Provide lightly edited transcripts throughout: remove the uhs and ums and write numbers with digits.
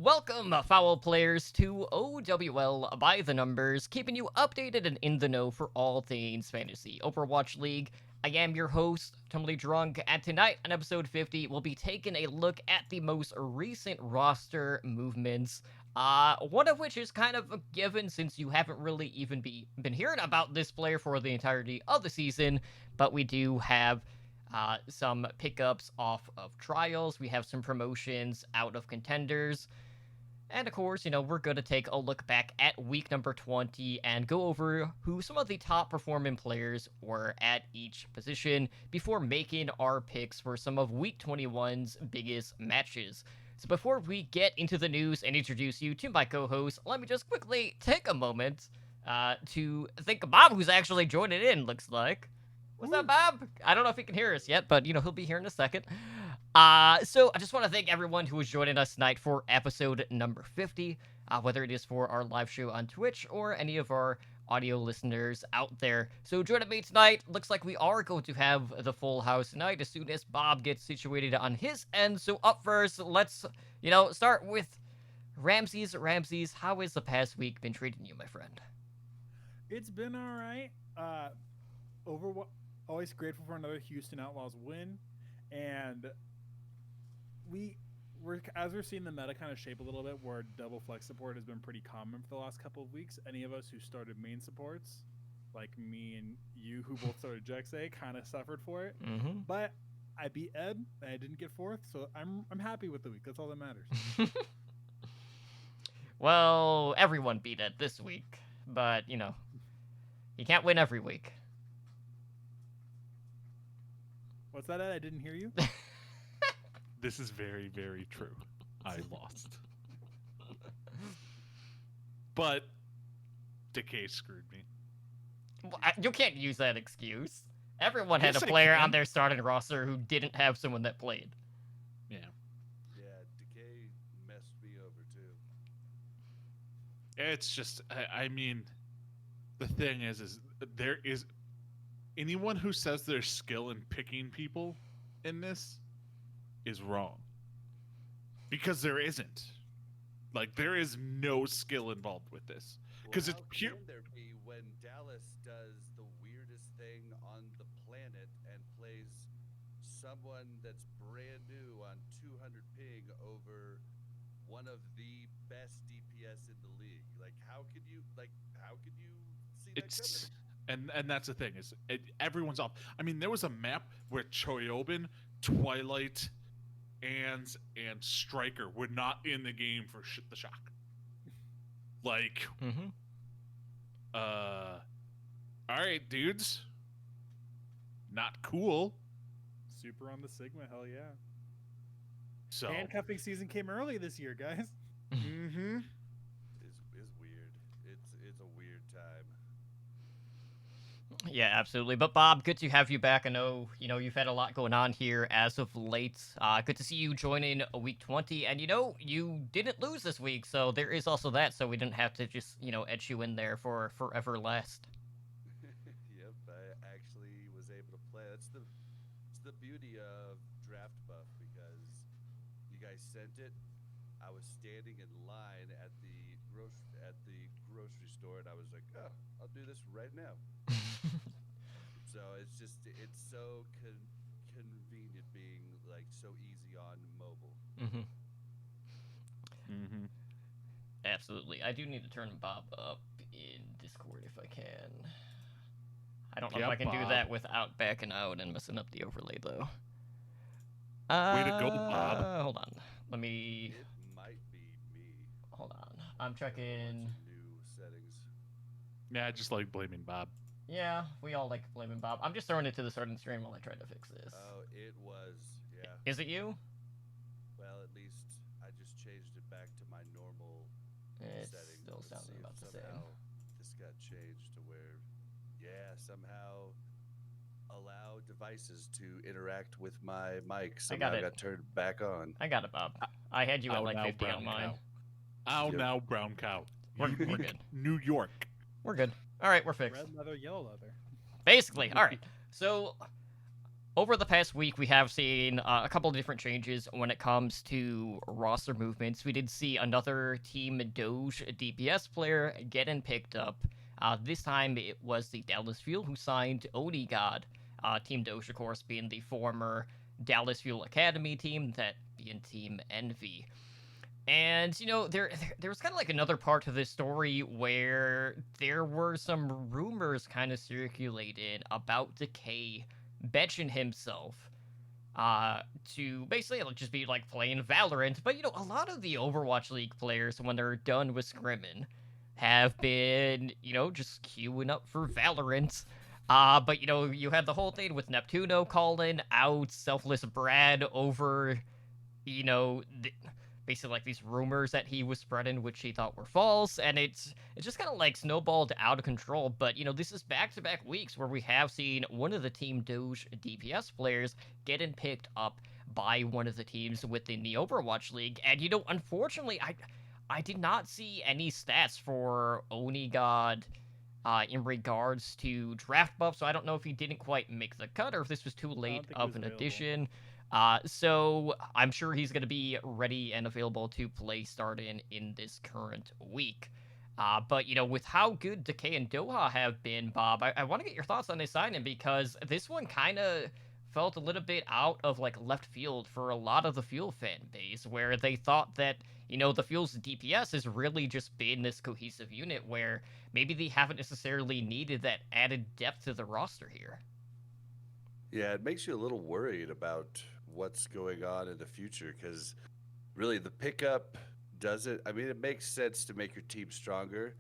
Welcome, foul players, to OWL by the Numbers, keeping you updated and in the know for all things fantasy Overwatch League. I am your host, Totally Drunk, and tonight on episode 50, we'll be taking a look at the most recent roster movements. One of which is kind of a given since you haven't really even been hearing about this player for the entirety of the season, but we do have some pickups off of trials. We have some promotions out of contenders. And of course, we're going to take a look back at week number 20 and go over who some of the top performing players were at each position before making our picks for some of week 21's biggest matches. So before we get into the news and introduce you to my co-host, let me just quickly take a moment to thank Bob, who's actually joining in, looks like. What's up, Bob? I don't know if he can hear us yet, but, he'll be here in a second. So I just want to thank everyone who is joining us tonight for episode number 50, whether it is for our live show on Twitch or any of our audio listeners out there. So joining me tonight, looks like we are going to have the full house tonight as soon as Bob gets situated on his end. So up first, let's, start with Ramses. Ramses, how has the past week been treating you, my friend? It's been all right. Always grateful for another Houston Outlaws win, and we're seeing the meta kind of shape a little bit, where double flex support has been pretty common for the last couple of weeks. Any of us who started main supports, like me and you, who both started Jexay, kind of suffered for it. Mm-hmm. But I beat Ed, and I didn't get fourth, so I'm happy with the week. That's all that matters. Well, everyone beat it this week, but you can't win every week. What's that, Ed? I didn't hear you. This is very, very true. I lost. But Decay screwed me. You can't use that excuse. Everyone had Yes, a I player can. on their starting roster who didn't have someone that played. Yeah. Yeah, Decay messed me over too. It's just, I mean, the thing is there is anyone who says there's skill in picking people in this is wrong. Because there isn't. Like, there is no skill involved with this. Because Well, it's how pure. can there be when Dallas does the weirdest thing on the planet and plays someone that's brand new on 200 ping over one of the best DPS in the league? Like, how could you see that It's. coming? And that's the thing, is everyone's off. I mean, there was a map where Choyobin, Twilight, and Striker were not in the game for the shock. Like, Mm-hmm. all right, dudes. Not cool. Super on the Sigma, hell yeah. So, Handcuffing season came early this year, guys. mm-hmm. Is weird. It's a weird time. Yeah, absolutely. But Bob, good to have you back. I know, you've had a lot going on here as of late. Good to see you joining week 20. And, you didn't lose this week, so there is also that. So we didn't have to just, etch you in there for forever last. Yep, I actually was able to play. It's the beauty of Draft Buff, because you guys sent it. I was standing in line at the grocery store, and I was like, "Oh, I'll do this right now." So it's so convenient being like so easy on mobile. Mm-hmm. Mm-hmm. Absolutely. I do need to turn Bob up in Discord if I can. I don't know if Yeah, I can do Bob. that without backing out and messing up the overlay, though. Way to go, Bob. Hold on. Let me... It might be me. Hold on. I'm checking... New settings. Yeah, I just like blaming Bob. Yeah, we all like blaming Bob. I'm just throwing it to the starting stream while I try to fix this. Oh, it was, yeah. Is it you? Well, at least I just changed it back to my normal It settings. still Let's sounds see if about the same. somehow this got changed to where, somehow allow devices to interact with my mic. Somehow it. got turned back on. I got it, Bob. I had you at Ow, like now, 50 on brown mine. cow. Ow, Yep. now, brown cow. We're Unique good. New York. We're good. All right, we're fixed. Red leather, yellow leather. Basically. All right. So over the past week, we have seen a couple of different changes when it comes to roster movements. We did see another Team Doge DPS player getting picked up. This time, it was the Dallas Fuel who signed Onigod. Team Doge, of course, being the former Dallas Fuel Academy team, that being Team Envy. And, you know, there was kind of like another part to this story where there were some rumors kind of circulated about Decay benching himself to basically just be like playing Valorant. But, you know, a lot of the Overwatch League players, when they're done with scrimming, have been, you know, just queuing up for Valorant. But, you know, you had the whole thing with Neptuno calling out Selfless Brad over, you know, basically like these rumors that he was spreading, which he thought were false, and it's just kind of like snowballed out of control. But you know, this is back-to-back weeks where we have seen one of the Team Doge DPS players getting picked up by one of the teams within the Overwatch League, and you know, unfortunately, I did not see any stats for Onigod in regards to draft buff, so I don't know if he didn't quite make the cut or if this was too late of an addition. So I'm sure he's going to be ready and available to play starting in this current week. But, you know, with how good Decay and Doha have been, Bob, I want to get your thoughts on this signing because this one kind of felt a little bit out of, like, left field for a lot of the Fuel fan base, where they thought that, you know, the Fuel's DPS has really just been this cohesive unit where maybe they haven't necessarily needed that added depth to the roster here. Yeah, it makes you a little worried about what's going on in the future because really the pickup doesn't. I mean, it makes sense to make your team stronger,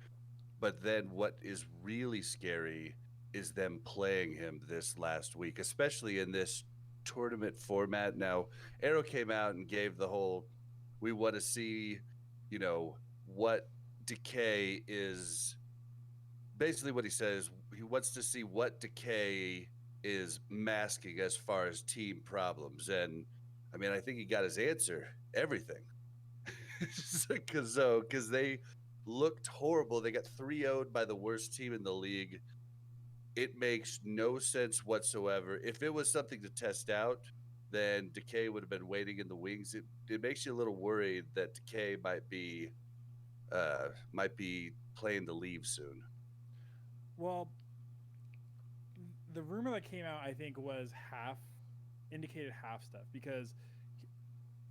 but then what is really scary is them playing him this last week, especially in this tournament format. Now, Arrow came out and gave the whole we want to see, you know, what Decay is. Basically, what he says, he wants to see what Decay is masking as far as team problems. And I mean, I think he got his answer, everything. Because they looked horrible. They got 3-0'd by the worst team in the league. It makes no sense whatsoever. If it was something to test out, then Decay would have been waiting in the wings. It makes you a little worried that Decay might be playing the leave soon. Well, the rumor that came out, I think, was indicated half stuff because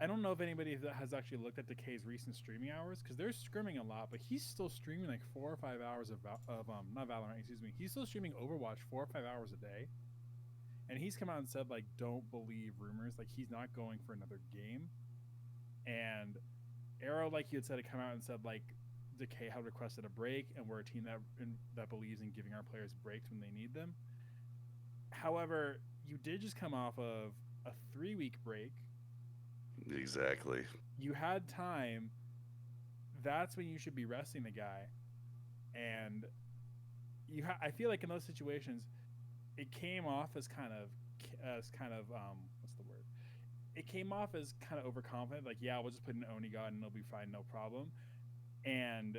I don't know if anybody has actually looked at Decay's recent streaming hours because they're scrimming a lot, but he's still streaming like 4 or 5 hours of not Valorant, excuse me. He's still streaming Overwatch 4 or 5 hours a day, and he's come out and said like, don't believe rumors. Like he's not going for another game. And Arrow, like you had said, had come out and said like Decay had requested a break, and we're a team that believes in giving our players breaks when they need them. However, you did just come off of a 3-week break. Exactly. You had time. That's when you should be resting the guy. And I feel like in those situations, it came off as kind of what's the word? It came off as kind of overconfident. Like, yeah, we'll just put an Onigod and it'll be fine, no problem. And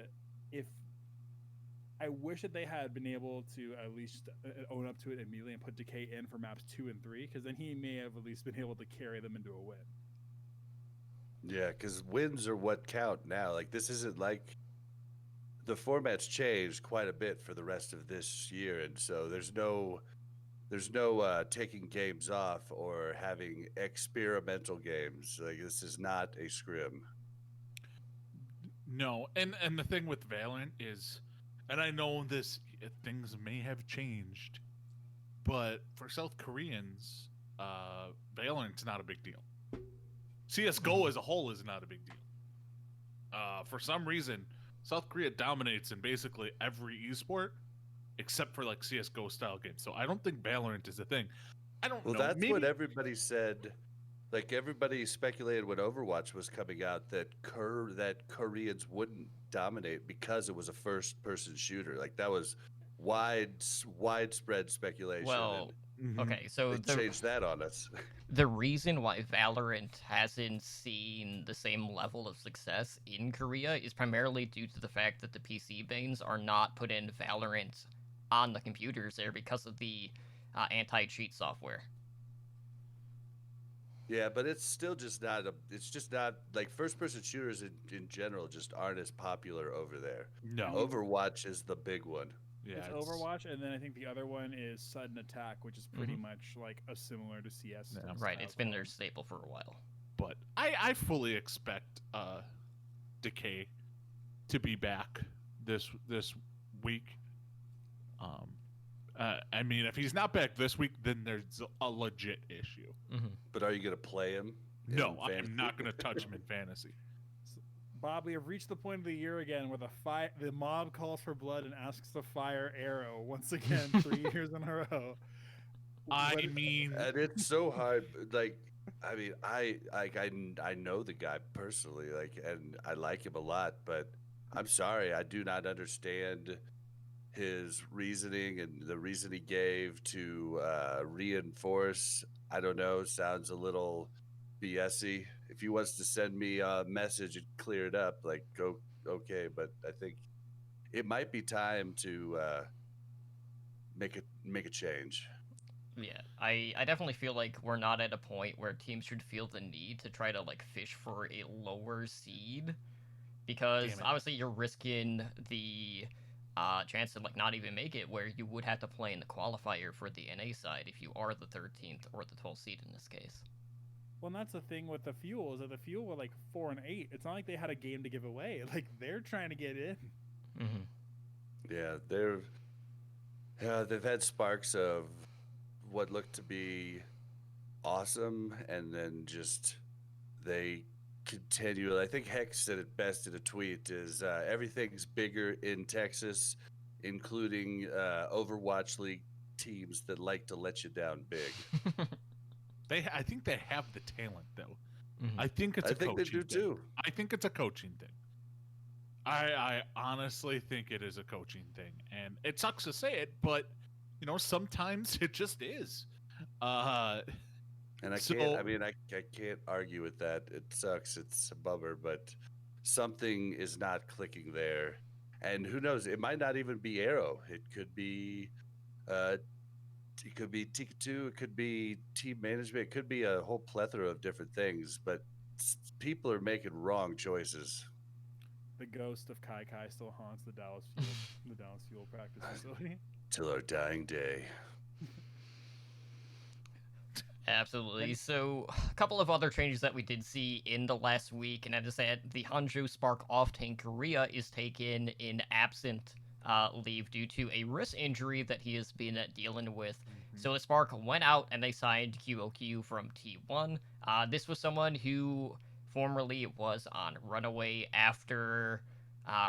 I wish that they had been able to at least own up to it immediately and put Decay in for maps 2 and 3, because then he may have at least been able to carry them into a win. Yeah, because wins are what count now. Like, this isn't like the format's changed quite a bit for the rest of this year, and so there's no taking games off or having experimental games. Like, this is not a scrim. No, and the thing with Valorant is, and I know things may have changed, but for South Koreans, Valorant's not a big deal. CS:GO as a whole is not a big deal. For some reason, South Korea dominates in basically every esport except for like CS:GO style games. So I don't think Valorant is a thing. I don't know. Well, that's maybe... what everybody said. Like, everybody speculated when Overwatch was coming out that Koreans wouldn't dominate because it was a first-person shooter. Like, that was widespread speculation. Well, okay, so they changed that on us. The reason why Valorant hasn't seen the same level of success in Korea is primarily due to the fact that the PC mains are not putting Valorant on the computers there because of the anti-cheat software. Yeah, but it's still just not it's just not like first person shooters in general just aren't as popular over there. No. Overwatch is the big one. Yeah, it's Overwatch, and then I think the other one is Sudden Attack, which is pretty much like a similar to CS. Yeah. Right, it's been their staple for a while. But I fully expect Decay to be back this week. I mean, if he's not back this week, then there's a legit issue. But are you gonna play him? No, in I am fantasy? not going to touch him in fantasy. Bob, we have reached the point of the year again where the mob calls for blood and asks to fire Arrow once again 3 years in a row. I What- mean, And it's so hard. Like, I mean, I know the guy personally, like, and I like him a lot. But I'm sorry, I do not understand his reasoning and the reason he gave to reinforce. I don't know. Sounds a little BSy. If he wants to send me a message and clear it up, like, go okay. But I think it might be time to make a change. Yeah, I definitely feel like we're not at a point where teams should feel the need to try to like fish for a lower seed, because Damn it. obviously you're risking the chance to like not even make it, where you would have to play in the qualifier for the NA side if you are the 13th or the 12th seed in this case. Well, and that's the thing with the Fuel is that the Fuel were like 4 and 8. It's not like they had a game to give away. Like they're trying to get in. Yeah, they've had sparks of what looked to be awesome, and then just they continue. I think Hex said it best in a tweet: "Is everything's bigger in Texas, including Overwatch League teams that like to let you down big." I think they have the talent, though. Mhm. I think it's I a think they coaching do thing. too. I think it's a coaching thing. I honestly think it is a coaching thing, and it sucks to say it, but sometimes it just is. And I So- can't. I mean, I can't argue with that. It sucks. It's a bummer, but something is not clicking there. And who knows? It might not even be Arrow. It could be, it could be Tika2. It could be team management. It could be a whole plethora of different things. But people are making wrong choices. The ghost of Kai Kai still haunts the Dallas Fuel practice facility. Till our dying day. Absolutely. So, a couple of other changes that we did see in the last week, and that is that the Hanjo Spark off-tank Korea is taken in absent leave due to a wrist injury that he has been dealing with. So the Spark went out and they signed QOQ from T1. This was someone who formerly was on Runaway after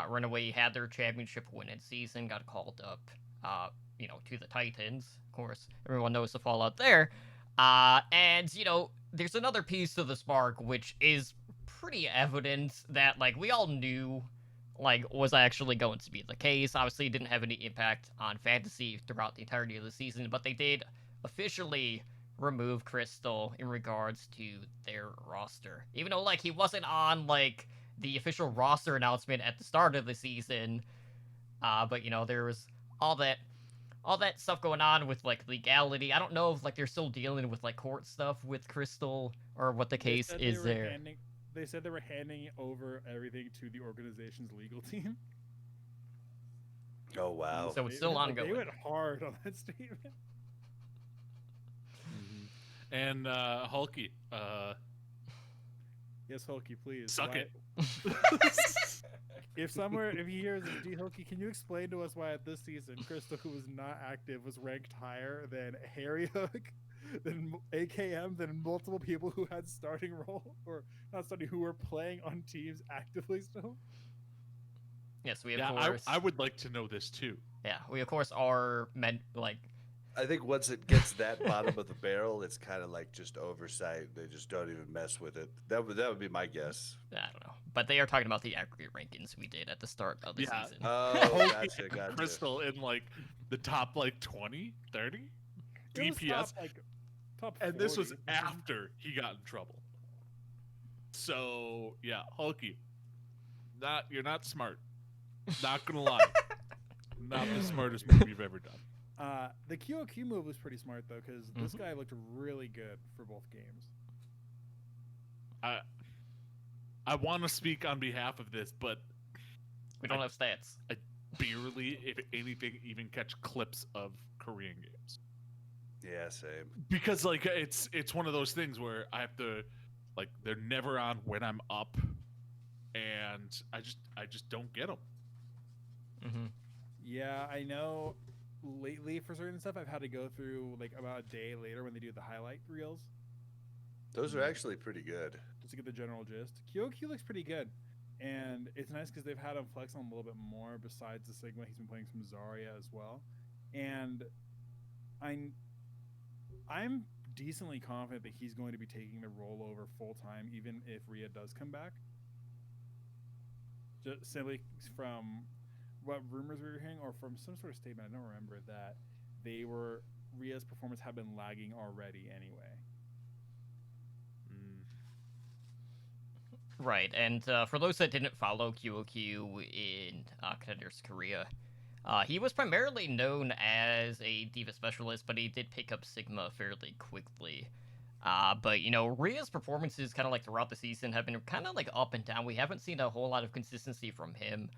Runaway had their championship winning season, got called up, to the Titans. Of course, everyone knows the fallout there. And, there's another piece to the Spark, which is pretty evident that, we all knew, was actually going to be the case. Obviously, it didn't have any impact on Fantasy throughout the entirety of the season, but they did officially remove Crystal in regards to their roster. Even though, he wasn't on, the official roster announcement at the start of the season, but, there was all that stuff going on with legality. I don't know if they're still dealing with court stuff with Crystal or what the case is there. They said they were handing over everything to the organization's legal team. Oh wow. So it's still They ongoing. went hard on that statement. And Hulky, Yes, Hulky, please. suck Why- it. If he hears D Hulky, can you explain to us why at this season Crystal, who was not active, was ranked higher than Harry Hook, than AKM, than multiple people who had starting role or not starting, who were playing on teams actively still? Yes, we of Yeah, course. I would like to know this too. Yeah, we of course are meant I think once it gets that bottom of the barrel, it's kind of like just oversight. They just don't even mess with it. That would be my guess. I don't know, but they are talking about the aggregate rankings we did at the start of the Yeah. season. Oh, Hulky gotcha. and Crystal in the top 20, 30 It was DPS, top and this was 40. after he got in trouble. So yeah, Hulky, you're not smart. Not gonna lie, not the smartest move you've ever done. The QOQ move was pretty smart though, because this guy looked really good for both games. I want to speak on behalf of this, but We don't have stats. I barely, if anything, even catch clips of Korean games. Yeah, same. Because like it's one of those things where I have to, like, they're never on when I'm up, and I just don't get them. Mm-hmm. Yeah, I know. Lately, for certain stuff, I've had to go through like about a day later when they do the highlight reels Those are actually pretty good. just to get the general gist. QOQ looks pretty good, and it's nice because they've had him flex on a little bit more. Besides the Sigma, he's been playing some Zarya as well, and I'm decently confident that he's going to be taking the role over full time, even if Rhea does come back. Just simply from what rumors we were hearing, or from some sort of statement, I don't remember, that Rhea's performance had been lagging already anyway. Right, and for those that didn't follow QOQ in Contenders Korea, he was primarily known as a diva specialist, but he did pick up Sigma fairly quickly. But, you know, Rhea's performances kind of like throughout the season have been kind of like up and down. We haven't seen a whole lot of consistency from him.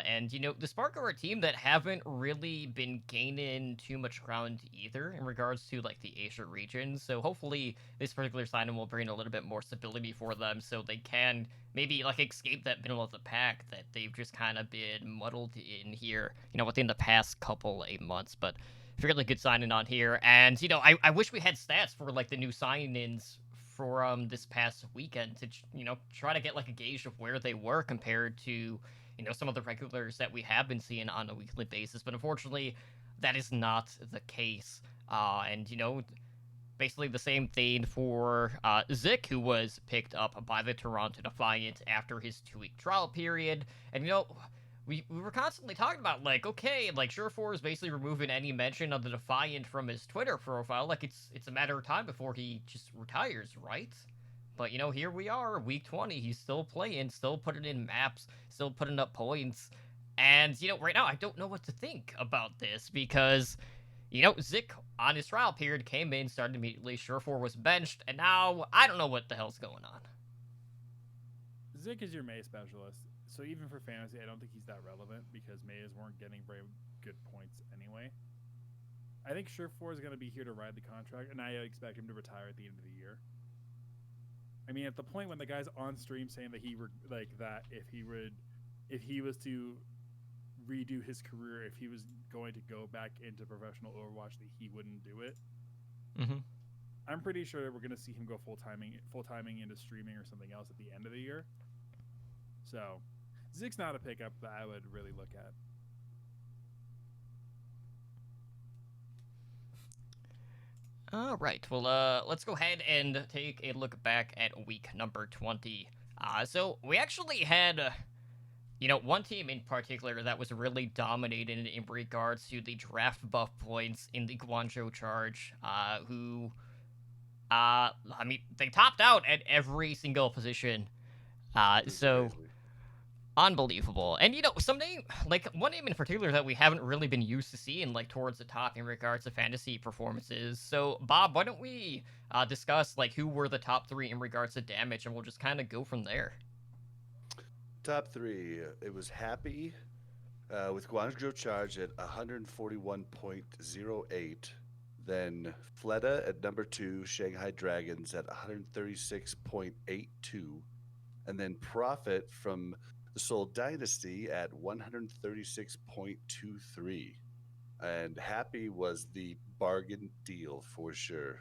And, you know, the Spark are a team that haven't really been gaining too much ground either in regards to, like, the Asia region. So hopefully this particular signing will bring a little bit more stability for them so they can maybe, like, escape that middle of the pack that they've just kind of been muddled in here, you know, within the past couple 8 months. But fairly good signing on here. And, you know, I wish we had stats for, like, the new sign-ins for this past weekend to, you know, try to get, like, a gauge of where they were compared to, you know, some of the regulars that we have been seeing on a weekly basis. But unfortunately, that is not the case. And, you know, basically the same thing for Zik, who was picked up by the Toronto Defiant after his 2-week trial period. And, you know, we were constantly talking about, like, okay, like, Surefour is basically removing any mention of the Defiant from his Twitter profile. Like, it's a matter of time before he just retires, right? But, you know, here we are, week 20. He's still playing, still putting in maps, still putting up points. And, you know, right now, I don't know what to think about this because, you know, Zik, on his trial period, came in, started immediately. Surefour was benched, and now I don't know what the hell's going on. Zik is your Mei specialist, so even for fantasy, I don't think he's that relevant because Meis weren't getting very good points anyway. I think Surefour is going to be here to ride the contract, and I expect him to retire at the end of the year. I mean, at the point when the guy's on stream saying that if he was to redo his career, if he was going to go back into professional Overwatch, that he wouldn't do it. Mm-hmm. I'm pretty sure that we're going to see him go full timing into streaming or something else at the end of the year. So, Zig's not a pickup that I would really look at. All right. Well, let's go ahead and take a look back at week number 20. So we actually had, you know, one team in particular that was really dominated in regards to the draft buff points in the Guangzhou Charge, who, I mean, they topped out at every single position. So Crazy. unbelievable. And, you know, one name in particular that we haven't really been used to seeing, like, towards the top in regards to fantasy performances. So, Bob, why don't we discuss, like, who were the top 3 in regards to damage, and we'll just kind of go from there. Top 3, it was Happy with Guangzhou Charge at 141.08. Then Fleta at number 2, Shanghai Dragons at 136.82. And then Profit from the Seoul Dynasty at 136.23. And Happy was the bargain deal for sure.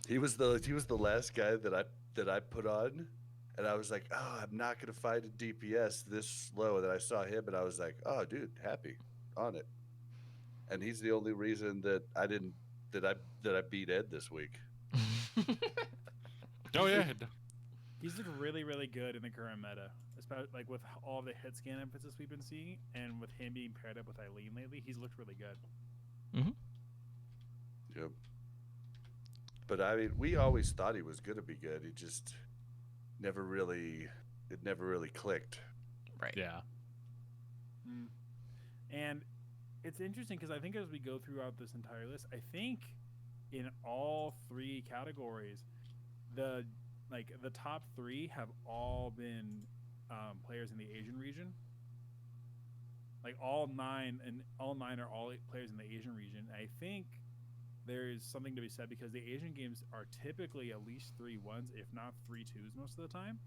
He was the last guy that I put on, and I was like, oh, I'm not gonna find a DPS this low. And then I saw him, and I was like, oh, dude, Happy on it. And he's the only reason that I beat Ed this week. Oh yeah. He's looked really, really good in the current meta, especially like with all the hit scan emphasis we've been seeing, and with him being paired up with Eileen lately, he's looked really good. Mm-hmm. Yep. But I mean, we always thought he was gonna be good. He just never really clicked. Right. Yeah. And it's interesting because I think as we go throughout this entire list, I think in all 3 categories, the top 3 have all been players in the Asian region. Like all 9 are all players in the Asian region. I think there's something to be said because the Asian games are typically at least 3-1s, if not 3-2s most of the time.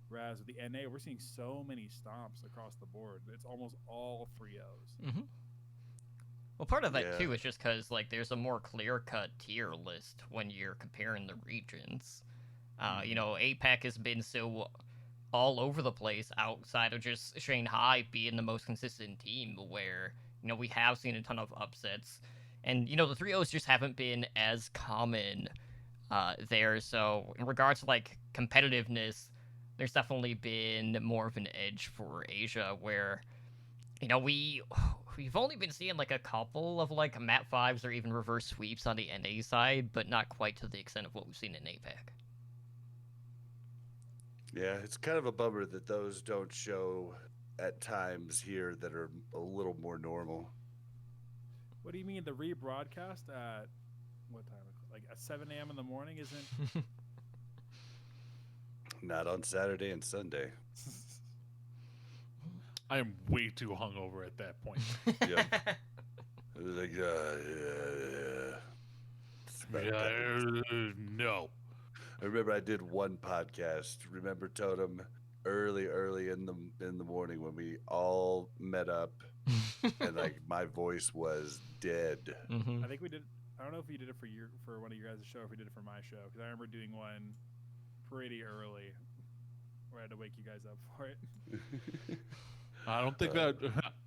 Whereas with the NA, we're seeing so many stomps across the board. It's almost all 3-0s. Mm-hmm. Well, part of that Yeah. too is just because like there's a more clear-cut tier list when you're comparing the regions. You know, APAC has been so all over the place outside of just Shanghai being the most consistent team, where you know we have seen a ton of upsets, and you know the 3-0s just haven't been as common there. So in regards to like competitiveness, there's definitely been more of an edge for Asia, where you know we've only been seeing like a couple of like map 5s or even reverse sweeps on the NA side, but not quite to the extent of what we've seen in APAC. Yeah, it's kind of a bummer that those don't show at times here that are a little more normal. What do you mean the rebroadcast at what time? Like at 7 a.m. in the morning isn't? Not on Saturday and Sunday. I am way too hungover at that point. Yep. It was like, yeah. It's about that. No. I remember I did one podcast. Remember Totem? Early in the morning when we all met up and like my voice was dead. Mm-hmm. I think we did. I don't know if you did it for one of your guys' show, or if we did it for my show, because I remember doing one pretty early where I had to wake you guys up for it. I don't think that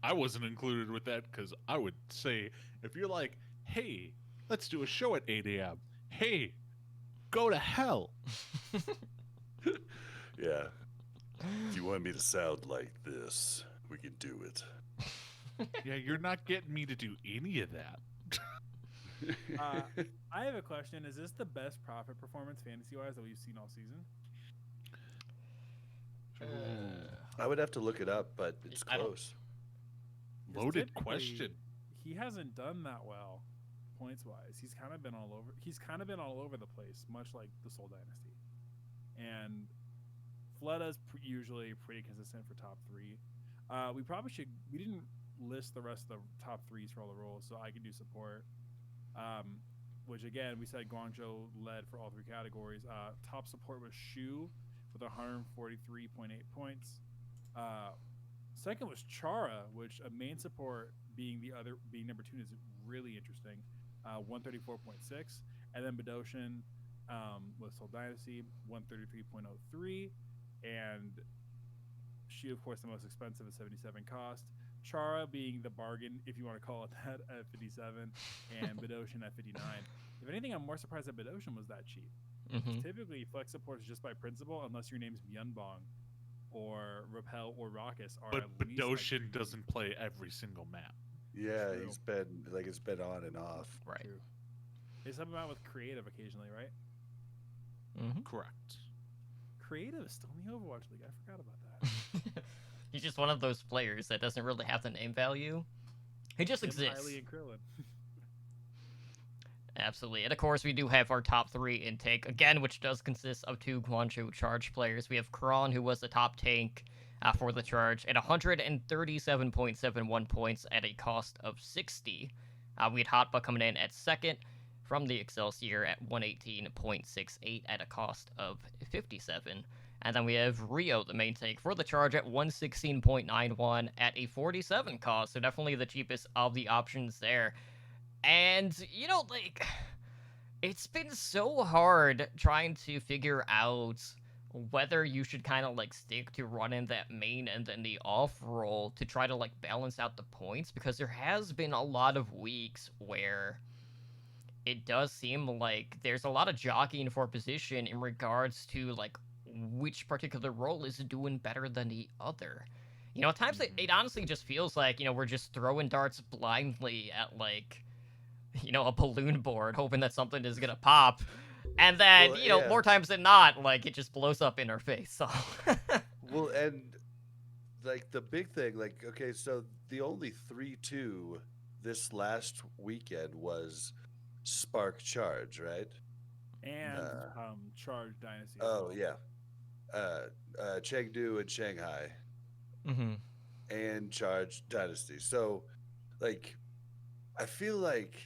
I wasn't included with that because I would say if you're like, hey, let's do a show at 8 a.m. Hey, go to hell. Yeah. If you want me to sound like this, we can do it. Yeah, you're not getting me to do any of that. I have a question. Is this the best profit performance fantasy-wise that we've seen all season? I would have to look it up, but it's I don't- close. 'Cause Loaded typically, question. He hasn't done that well, points-wise. He's kind of been all over. He's kind of been all over the place, much like the Soul Dynasty. And Fleta's usually pretty consistent for top 3. We probably should. We didn't list the rest of the top 3s for all the roles, so I can do support. Which again, we said Guangzhou led for all 3 categories. Top support was Shu with 143.8 points. Second was Chara, which a main support being number 2 is really interesting. 134.6, and then Bedoshin with Soul Dynasty 133.03, and Shu of course the most expensive at 77 cost. Chara being the bargain, if you want to call it that, at 57, and Bedoshin at 59. If anything, I'm more surprised that Bedoshin was that cheap. Mm-hmm. Typically, flex support is just by principle, unless your name's Myunbong, or Repel, or Raucus are But at least Bedoshin doesn't play every single map. Yeah, True. it's been on and off. Right. True. They sub him out with creative occasionally, right? Mm-hmm. Correct. Creative is still in the Overwatch League. I forgot about that. He's just one of those players that doesn't really have the name value. He just Him, exists. Hylie, and Krillin. Absolutely. And of course, we do have our top 3 intake, again, which does consist of 2 Guangzhou charge players. We have Kron, who was the top tank for the charge, at 137.71 points at a cost of 60. We had Hotba coming in at second from the Excelsior at 118.68 at a cost of 57. And then we have Rio, the main tank, for the charge at 116.91 at a 47 cost. So definitely the cheapest of the options there. And, you know, like, it's been so hard trying to figure out whether you should kind of, like, stick to running that main and then the off role to try to, like, balance out the points, because there has been a lot of weeks where it does seem like there's a lot of jockeying for position in regards to, like, which particular role is doing better than the other. You know, at times it honestly just feels like, you know, we're just throwing darts blindly at, like, you know, a balloon board, hoping that something is gonna pop, and then, Well, you know, yeah. more times than not, like, it just blows up in our face. So, Well, and like the big thing, like, okay, so the only 3-2 this last weekend was Spark Charge, right? And Charge Dynasty. as Oh well. yeah, Chengdu and Shanghai Mm-hmm. and Charge Dynasty. So, like, I feel like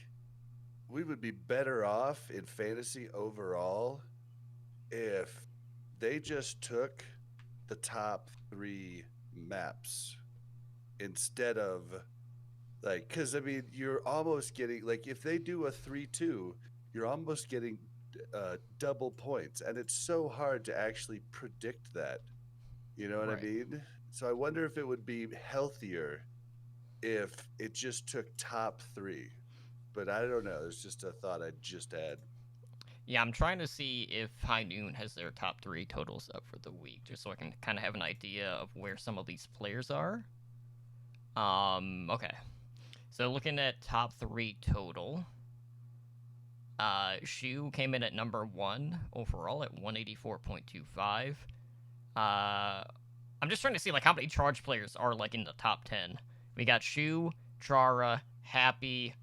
we would be better off in fantasy overall if they just took the top 3 maps instead of like, because I mean, you're almost getting like if they do a 3-2, you're almost getting double points, and it's so hard to actually predict that. You know what I Right. mean? So I wonder if it would be healthier if it just took top 3. But I don't know. It's just a thought I just had. Yeah, I'm trying to see if High Noon has their top 3 totals up for the week, just so I can kind of have an idea of where some of these players are. Okay. So looking at top 3 total, Shu came in at number 1 overall at 184.25. I'm just trying to see like how many charge players are like in the top 10. We got Shu, Chara, Happy,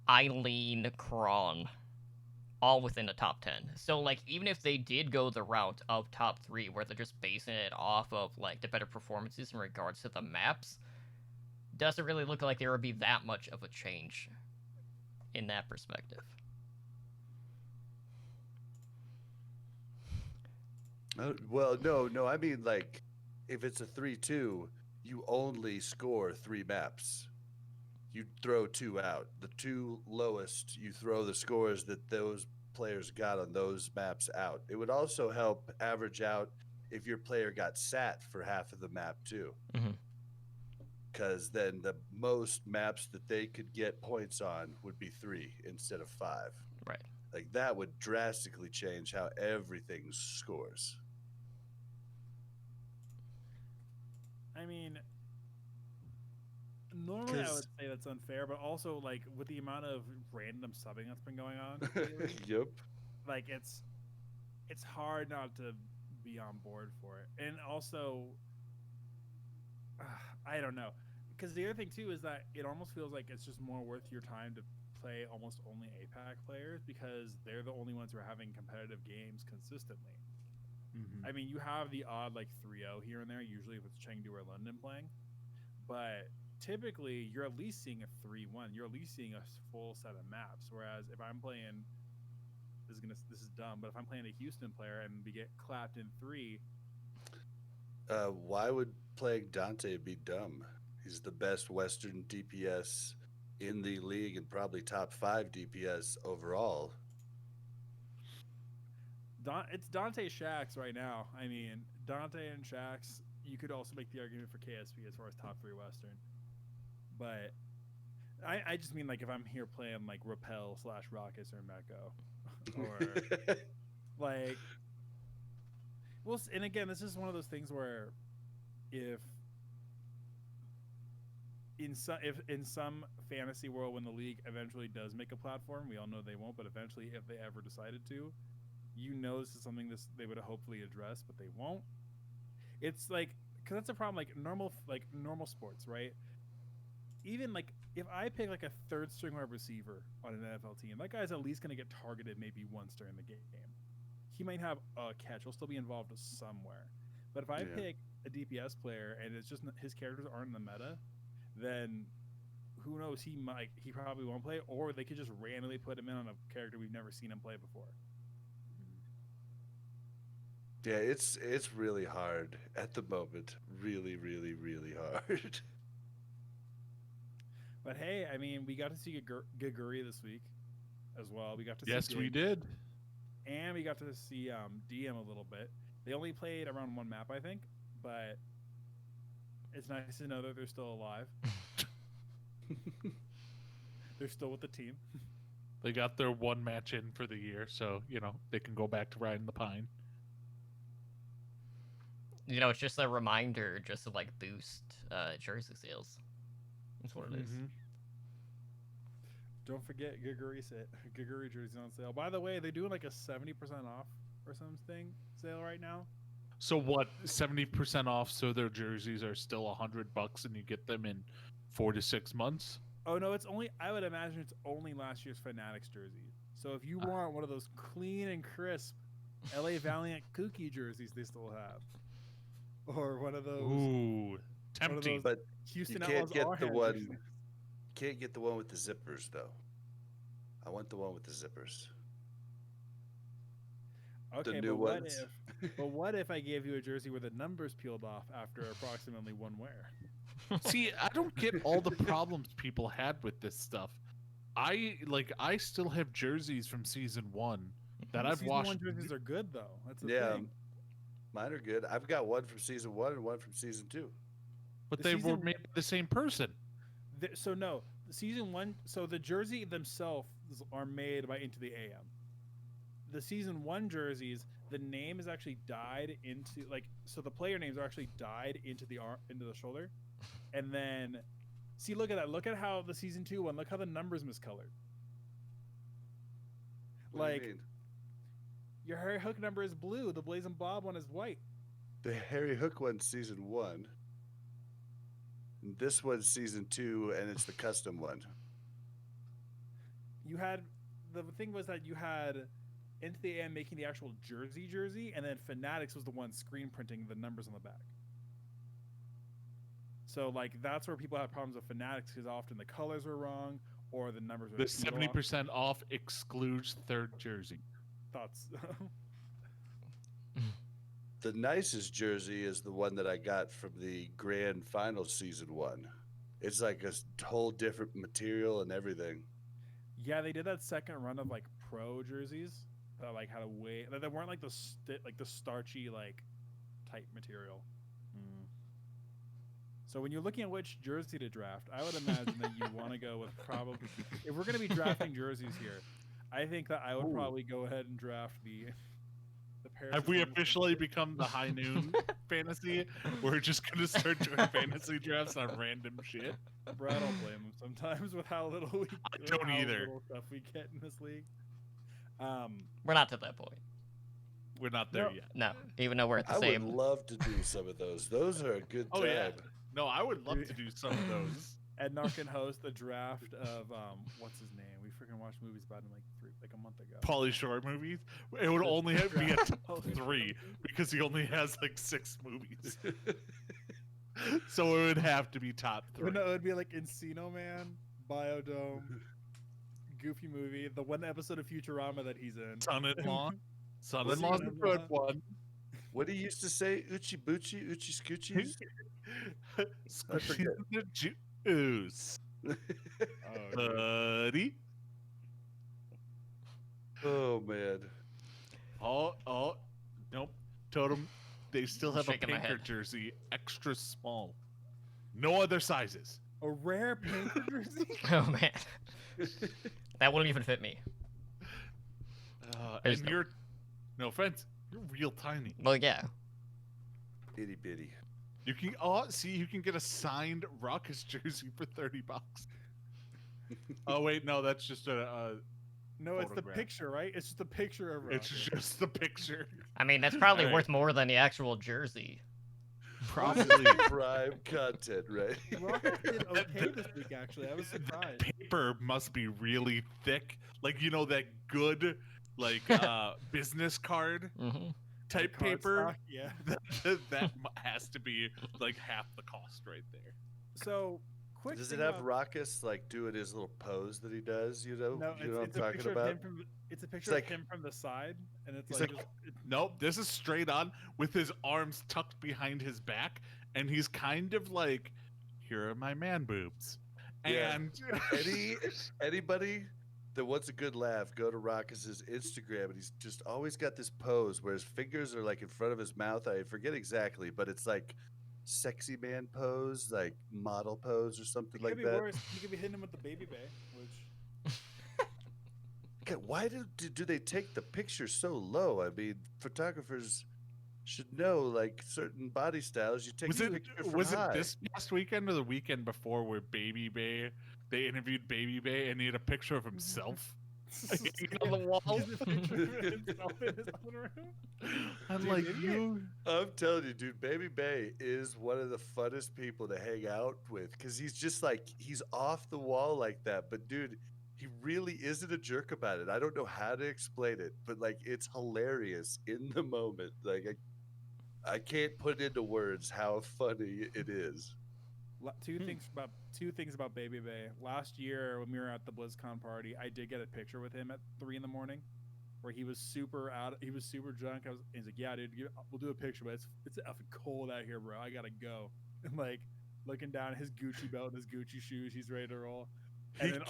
Eileen, Kron, all within the top 10. So, like, even if they did go the route of top 3, where they're just basing it off of, like, the better performances in regards to the maps, doesn't really look like there would be that much of a change in that perspective. Well, no. I mean, like, if it's a 3-2, you only score 3 maps. You throw 2 out. The 2 lowest, you throw the scores that those players got on those maps out. It would also help average out if your player got sat for half of the map too. Mhm. Because then the most maps that they could get points on would be 3 instead of 5. Right. Like that would drastically change how everything scores. I mean, normally I 'Cause- would say that's unfair, but also like with the amount of random subbing that's been going on, lately, Yep. like it's hard not to be on board for it. And also, I don't know, because the other thing too is that it almost feels like it's just more worth your time to play almost only APAC players because they're the only ones who are having competitive games consistently. I mean, you have the odd like 3-0 here and there, usually if it's Chengdu or London playing, but typically you're at least seeing a 3-1. You're at least seeing a full set of maps. Whereas if I'm playing, this is dumb, but if I'm playing a Houston player and we get clapped in 3, Why would playing Dante be dumb? He's the best Western DPS in the league and probably top 5 DPS overall. It's Dante Shax right now. I mean, Dante and Shax. You could also make the argument for KSP as far as top 3 Western, but I just mean like if I'm here playing like Repel / Rockets or Meko, or like, well, and again, this is one of those things where if in some fantasy world when the league eventually does make a platform, we all know they won't, but eventually if they ever decided to, this is something they would hopefully address, but they won't. It's like, because that's a problem, like normal sports, right? Even like if I pick like a 3rd string wide receiver on an NFL team, that guy's at least going to get targeted maybe once during the game. He might have a catch, he'll still be involved somewhere. But if I pick a DPS player and it's just his characters aren't in the meta, then who knows, he probably won't play, or they could just randomly put him in on a character we've never seen him play before. Yeah, it's really hard at the moment. Really, really, really hard. But hey, I mean, we got to see Gaguri this week as well. We got to see Yes, we did. and we got to see DM a little bit. They only played around 1 map, I think, but it's nice to know that they're still alive. They're still with the team. They got their 1 match in for the year, so they can go back to riding the pine. It's just a reminder just to like boost jersey sales. That's what it is. Don't forget Gaguri jerseys on sale. By the way, they're doing like a 70% off or something sale right now. So what? 70% off, so their jerseys are still $100, and you get them in 4 to 6 months. Oh no, it's only. I would imagine it's only last year's Fanatics jersey. So if you want one of those clean and crisp LA Valiant kooky jerseys, they still have, or one of those. Ooh, tempting. those- But Houston you can't Outlaws get all the had one. jerseys. Can't get the one with the zippers though. I want the one with the zippers. Okay, new but what ones. if? But what if I gave you a jersey where the numbers peeled off after approximately one wear? See, I don't get all the problems people had with this stuff. I still have jerseys from season 1 that I've Season washed. 1 jerseys are good though. That's the Yeah, thing. mine are good. I've got one from season 1 and one from season 2. But the they were season- made by the same person. So no, season 1. So the jersey themselves are made by Into the AM. The season 1 jerseys, the name is actually dyed into so the player names are actually dyed into the arm, into the shoulder, and then see, look at that. Look at how the season 2 one. Look how the numbers miscolored. What do you Like mean? your Harry Hook number is blue. The Blaze and Bob one is white. The Harry Hook one's season 1. And this one's season 2, and it's the custom one. You had the thing was that you had Into the AM making the actual jersey, and then Fanatics was the one screen printing the numbers on the back. So that's where people have problems with Fanatics, because often the colors were wrong or the numbers were The peeled off. 70% off excludes third jersey. Thoughts. The nicest jersey is the one that I got from the grand final season 1. It's like a whole different material and everything. Yeah, they did that second run of pro jerseys that had a way that they weren't the starchy type material. So when you're looking at which jersey to draft, I would imagine that you want to go with probably, if we're going to be drafting jerseys here, I think that I would probably go ahead and draft the Paris. Have we officially become the high noon fantasy? We're just gonna start doing fantasy drafts on random shit. Brad, I don't blame him sometimes with how little we I don't how either. little stuff we get in this league. We're not to that point. We're not there No. yet. No, even though we're at the I same. would love to do some of those. Those are a good time. Oh yeah. No, I would love to do some of those. Ed Narkin host the draft of what's his name? We freaking watched movies about him a month ago. Pauly Shore movies. It would only have be a Draft top Pauly Shore 3 movies. because he only has 6 movies. So it would have to be top 3. No, it would be Encino Man, Biodome, Goofy movie, the one episode of Futurama that he's in. Son-in-law. Son-in-law's the good one. What do you used to say? Uchi Buchi, Uchi Scoochies? Squishy the juice. Oh, dude. Buddy. Oh man. Oh, nope. Totem, they still have a Shaking my Pinker head. jersey, extra small. No other sizes. A rare pink jersey? Oh man, that wouldn't even fit me. There's And no- you're, no offense, you're real tiny. Well, yeah. Itty bitty. You can you can get a signed Ruckus jersey for $30. Oh wait, no, that's just a No, it's the Photograph. picture, right? It's just a picture of it's Rocket. just the picture. I mean, that's probably Alright. worth more than the actual jersey. Probably. Prime content, right? Rocket did okay this week, actually. I was surprised. Paper must be really thick, like that good business card Hmm. type Cardstock, paper. Yeah. that has to be half the cost right there. So, quick. Does it thing have about- Raucus doing his little pose that he does? You know, No, you know it's what a I'm picture talking of about? him from. It's a picture like- of him from the side, and it's He's like. like- Nope, this is straight on with his arms tucked behind his back, and he's kind of like, "Here are my man boobs," Yeah. and Anybody that wants a good laugh, go to Raucus's Instagram, and he's just always got this pose where his fingers are in front of his mouth. I forget exactly, but it's like sexy man pose, like model pose or something It like could be that. worse. You could be hitting him with the baby bay, which. Okay, why do they take the picture so low? I mean, photographers should know certain body styles. You take was the it picture from was high. it this past weekend or the weekend before where Baby Bay they interviewed Baby Bay and he had a picture of himself? Hanging on the wall. He's a picture of himself in his own room. I'm Dude, like, maybe you. I'm telling you, dude, Baby Bay is one of the funnest people to hang out with because he's just like, he's off the wall like that. But, dude, he really isn't a jerk about it. I don't know how to explain it, but like, it's hilarious in the moment. Like, I can't put into words how funny it is. Two things about Baby Bay. Last year when we were at the BlizzCon party, I did get a picture with him at 3 a.m, where he was super drunk. He's like, "Yeah, dude, we'll do a picture, but it's effing cold out here, bro. I gotta go." And like looking down at his Gucci belt and his Gucci shoes, he's ready to roll. And then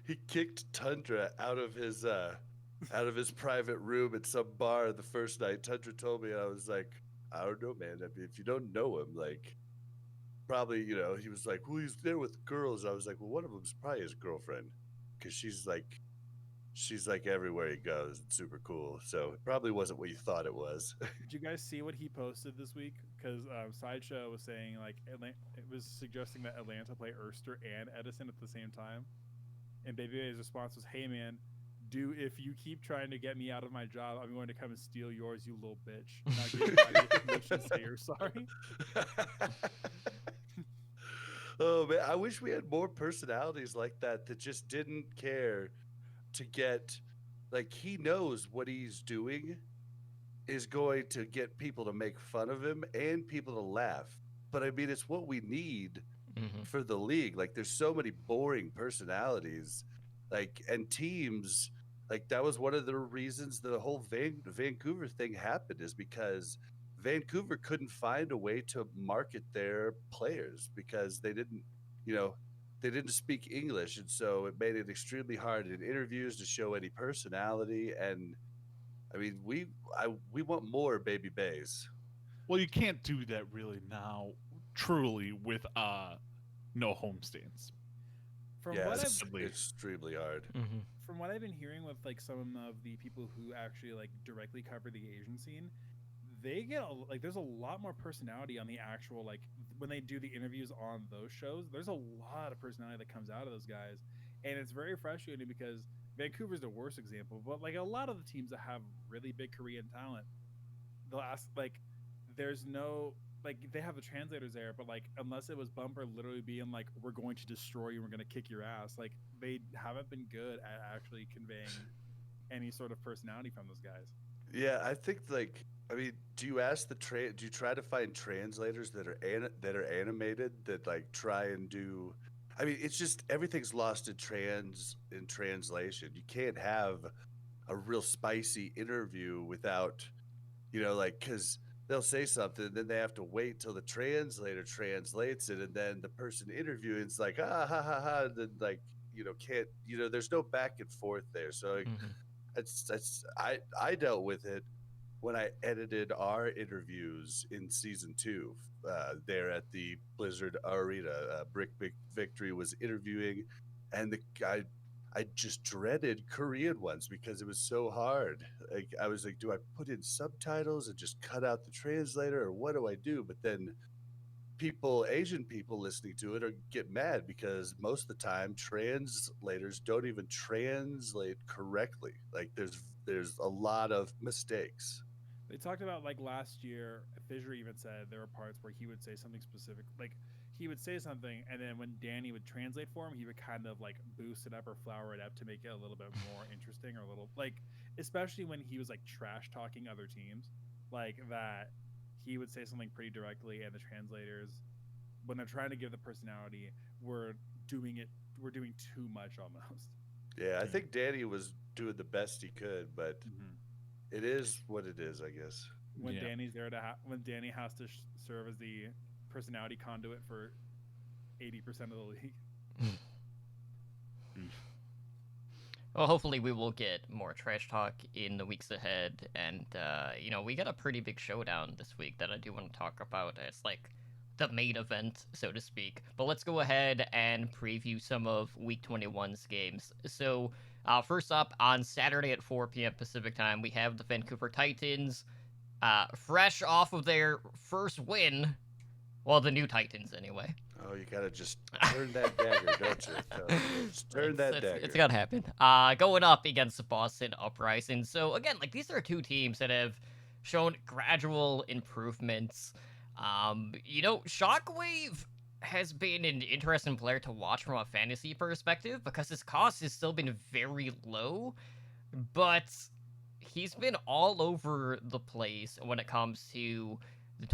He kicked Tundra out of his private room at some bar the first night. Tundra told me, and I was like, I don't know, man. I mean, if you don't know him, like, probably, he was like, well, he's there with girls. I was like, well, one of them's probably his girlfriend, because she's like everywhere he goes. It's super cool. So it probably wasn't what you thought it was. Did you guys see what he posted this week? Because Sideshow was saying like it was suggesting that Atlanta play Erster and Edison at the same time, and Baby Bay's response was, "Hey man, if you keep trying to get me out of my job, I'm going to come and steal yours, you little bitch. And I'll give you my permission to say you're sorry." Oh man, I wish we had more personalities like that just didn't care to get, like, he knows what he's doing is going to get people to make fun of him and people to laugh. But I mean, it's what we need for the league. Like, there's so many boring personalities, like, and teams. Like, that was one of the reasons the whole Vancouver thing happened, is because Vancouver couldn't find a way to market their players because they didn't speak English. And so it made it extremely hard in interviews to show any personality. And I mean, we want more Baby Bays. Well, you can't do that really now, truly, with no homestands. It's extremely hard. From what I've been hearing with like some of the people who actually like directly cover the Asian scene, they get there's a lot more personality on the actual, like, when they do the interviews on those shows. There's a lot of personality that comes out of those guys, and it's very frustrating because Vancouver's the worst example, but like a lot of the teams that have really big Korean talent, they'll ask, like, there's no, like, they have the translators there, but like unless it was Bumper literally being like, we're going to destroy you, we're going to kick your ass, like, they haven't been good at actually conveying any sort of personality from those guys. Yeah, I think, like, I mean, do you try to find translators that are animated that like try and do? I mean, it's just everything's lost in translation. You can't have a real spicy interview without, because they'll say something, and then they have to wait till the translator translates it, and then the person interviewing is like, ha ha ha, and then like, can't, there's no back and forth there. So I dealt with it when I edited our interviews in season 2, there at the Blizzard Arena. Brick Victory was interviewing, and I just dreaded Korean ones because it was so hard. Like, I was like, do I put in subtitles and just cut out the translator, or what do I do? But then Asian people listening to it get mad because most of the time translators don't even translate correctly. Like, there's a lot of mistakes. They talked about, like, last year, Fissure even said there were parts where he would say something specific, like he would say something, and then when Danny would translate for him, he would kind of like boost it up or flower it up to make it a little bit more interesting, or a little, like, especially when he was like trash talking other teams, like that, he would say something pretty directly, and the translators, when they're trying to give the personality, were doing too much almost. Yeah, I think Danny was doing the best he could, but it is what it is, I guess. When Danny's there when Danny has to serve as the personality conduit for 80% of the league. Well, hopefully we will get more trash talk in the weeks ahead, and we got a pretty big showdown this week that I do want to talk about. It's like the main event, so to speak. But let's go ahead and preview some of Week 21's games. So, first up, on Saturday at 4 p.m. Pacific time, we have the Vancouver Titans, fresh off of their first win. Well, the new Titans, anyway. Oh, you gotta just turn that dagger, don't you? Just turn that dagger. It's gonna happen. Going up against the Boston Uprising. So again, like these are two teams that have shown gradual improvements. Shockwave has been an interesting player to watch from a fantasy perspective because his cost has still been very low, but he's been all over the place when it comes to the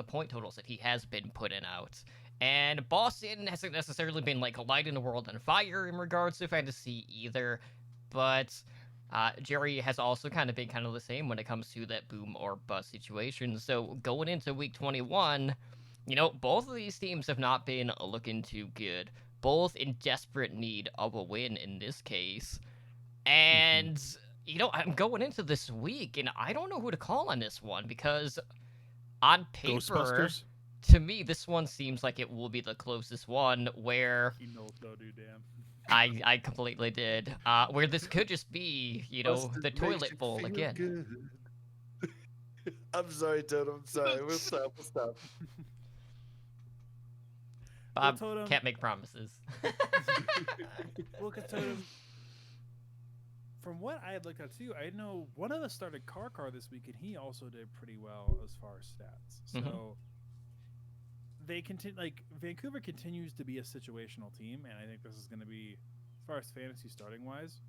point totals that he has been putting out. And Boston hasn't necessarily been like lighting the world on fire in regards to fantasy either, but Jerry has also kind of been kind of the same when it comes to that boom or bust situation. So going into week 21, both of these teams have not been looking too good. Both in desperate need of a win in this case. And, I'm going into this week, and I don't know who to call on this one because on paper, Ghostbusters? to me, this one seems like it will be the closest one where He knows don't do damn. I completely did. Where this could just be, Busted the makes toilet you bowl feel again. good. I'm sorry, Totem. I'm sorry. We'll stop. Bob Totem- can't make promises. Well, because Totem, from what I had looked at too, I know one of the started car this week, and he also did pretty well as far as stats. So Mhm. they continue. Like Vancouver continues to be a situational team, and I think this is going to be, as far as fantasy starting wise,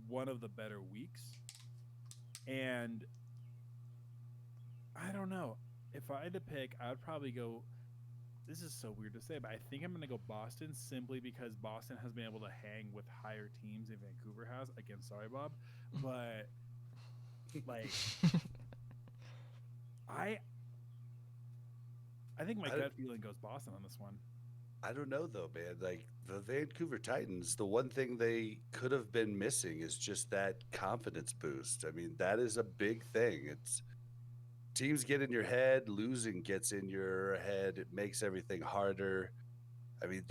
one of the better weeks. And I don't know if I had to pick, I would probably go. This is so weird to say, but I think I'm going to go Boston simply because Boston has been able to hang with higher teams than Vancouver has. Again, sorry, Bob, but like I think my I- gut feeling goes Boston on this one. I don't know though, man. Like the Vancouver Titans, the one thing they could have been missing is just that confidence boost. I mean, that is a big thing. It's teams get in your head, losing gets in your head, it makes everything harder. I mean,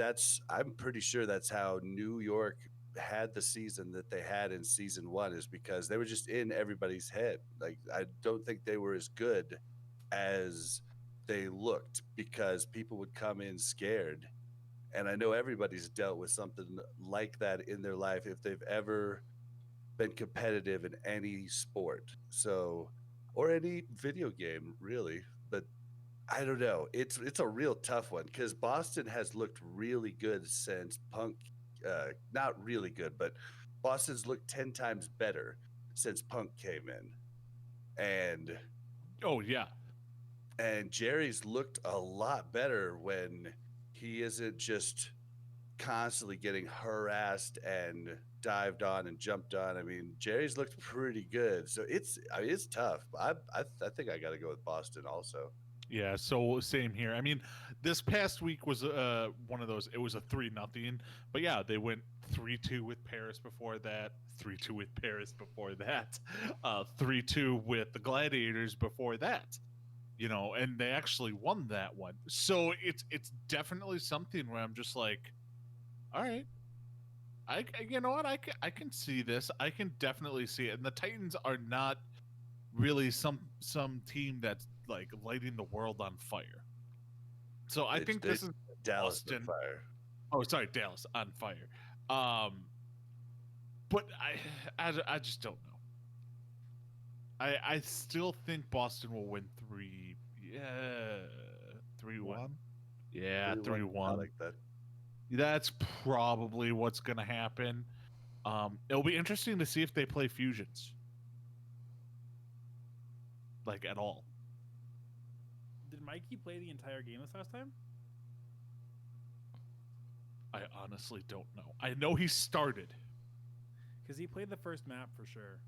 I'm pretty sure that's how New York had the season that they had in season 1 is because they were just in everybody's head. Like I don't think they were as good as they looked because people would come in scared. And I know everybody's dealt with something like that in their life if they've ever been competitive in any sport. So, or any video game, really. But I don't know. It's a real tough one because Boston has looked really good since Punk. Not really good, but Boston's looked 10 times better since Punk came in, Oh yeah. and Jerry's looked a lot better when he isn't just constantly getting harassed and dived on and jumped on. I mean, Jerry's looked pretty good. So it's tough. I think I got to go with Boston also. Yeah, so same here. I mean, this past week was one of those. It was a 3-0, but yeah, they went 3-2 with Paris before that, 3-2 with Paris before that, 3-2 with the Gladiators before that. And they actually won that one. So it's definitely something where I'm just like, all right, you know what, I can see this. I can definitely see it. And the Titans are not really some team that's like lighting the world on fire. So I think this is Dallas on Boston. fire. Oh, sorry, Dallas on fire. But I just don't know. I still think Boston will win 3-1. Yeah, 3-1. I like that. That's probably what's going to happen. It'll be interesting to see if they play fusions, like at all. Did Mikey play the entire game this last time? I honestly don't know. I know he started. Because he played the first map for sure,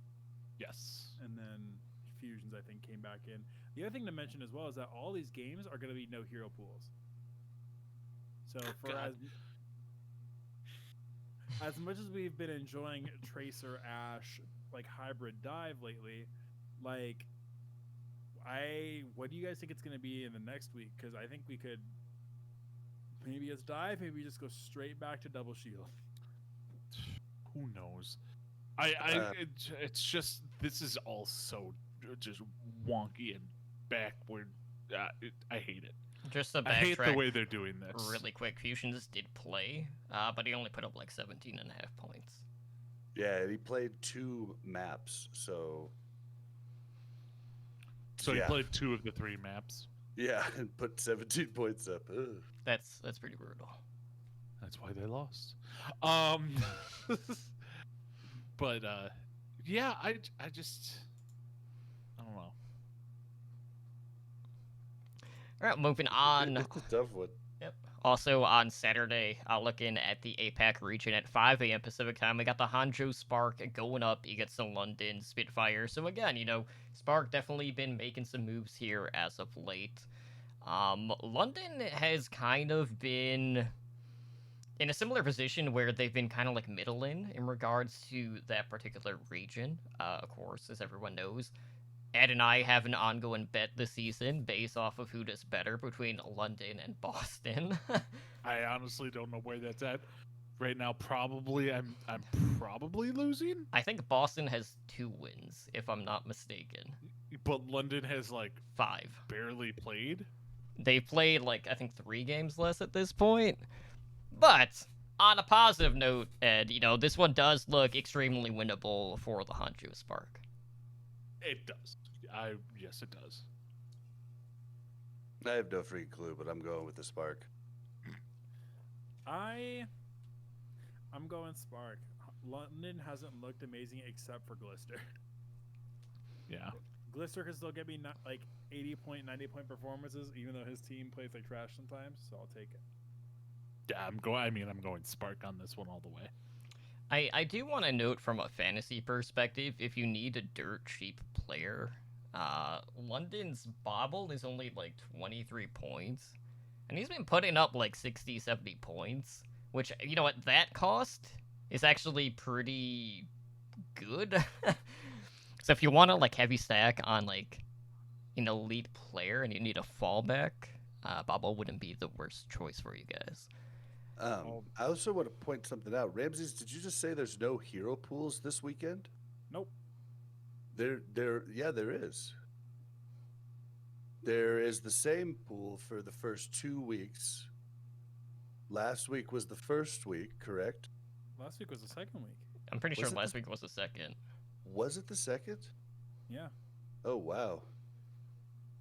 Yes. and then Fusions I think came back in. The other thing to mention as well is that all these games are going to be no hero pools. So for God. as much as we've been enjoying Tracer Ash like hybrid dive lately, like what do you guys think it's going to be in the next week? Because I think we could maybe it's dive, maybe just go straight back to double shield. Who knows? It's just this is all so just wonky and backward. I hate it. Just to I hate the backtrack way they're doing this. really quick, Fusions did play, but he only put up like 17 and a half points. Yeah, and he played 2 maps, so So yeah. he played 2 of the 3 maps. Yeah, and put 17 points up. Ugh. That's pretty brutal. That's why they lost. But yeah, I just I don't know. All right, moving on. It's a tough one. Yep. Also on Saturday, looking at the APAC region at 5 a.m. Pacific time, we got the Hanzhou Spark going up against the London Spitfire. So again, Spark definitely been making some moves here as of late. London has kind of been in a similar position where they've been kind of like middling in regards to that particular region. Of course, as everyone knows, Ed and I have an ongoing bet this season based off of who does better between London and Boston. I honestly don't know where that's at right now. Probably I'm probably losing, I think Boston has 2 wins, if I'm not mistaken. but London has like 5. barely played. They played like I think 3 games less at this point. But on a positive note, Ed, this one does look extremely winnable for the Hanzhou Spark. It does. Yes, it does. I have no freaking clue, but I'm going with the Spark. I'm going Spark. London hasn't looked amazing except for Glister. Yeah. Glister can still get me like 80-point, 90-point performances, even though his team plays like trash sometimes. So I'll take it. Yeah, I'm going Spark on this one all the way. I do want to note from a fantasy perspective, if you need a dirt cheap player, London's Bobble is only like 23 points. And he's been putting up like 60, 70 points, which, at that cost is actually pretty good. So if you want to like heavy stack on like an elite player and you need a fallback, Bobble wouldn't be the worst choice for you guys. I also want to point something out. Ramses, did you just say there's no hero pools this weekend? Nope. There is. There is the same pool for the first 2 weeks. Last week was the first week, correct? Last week was the second week. I'm pretty Was sure it last week was the second. Was it the second? Yeah. Oh wow.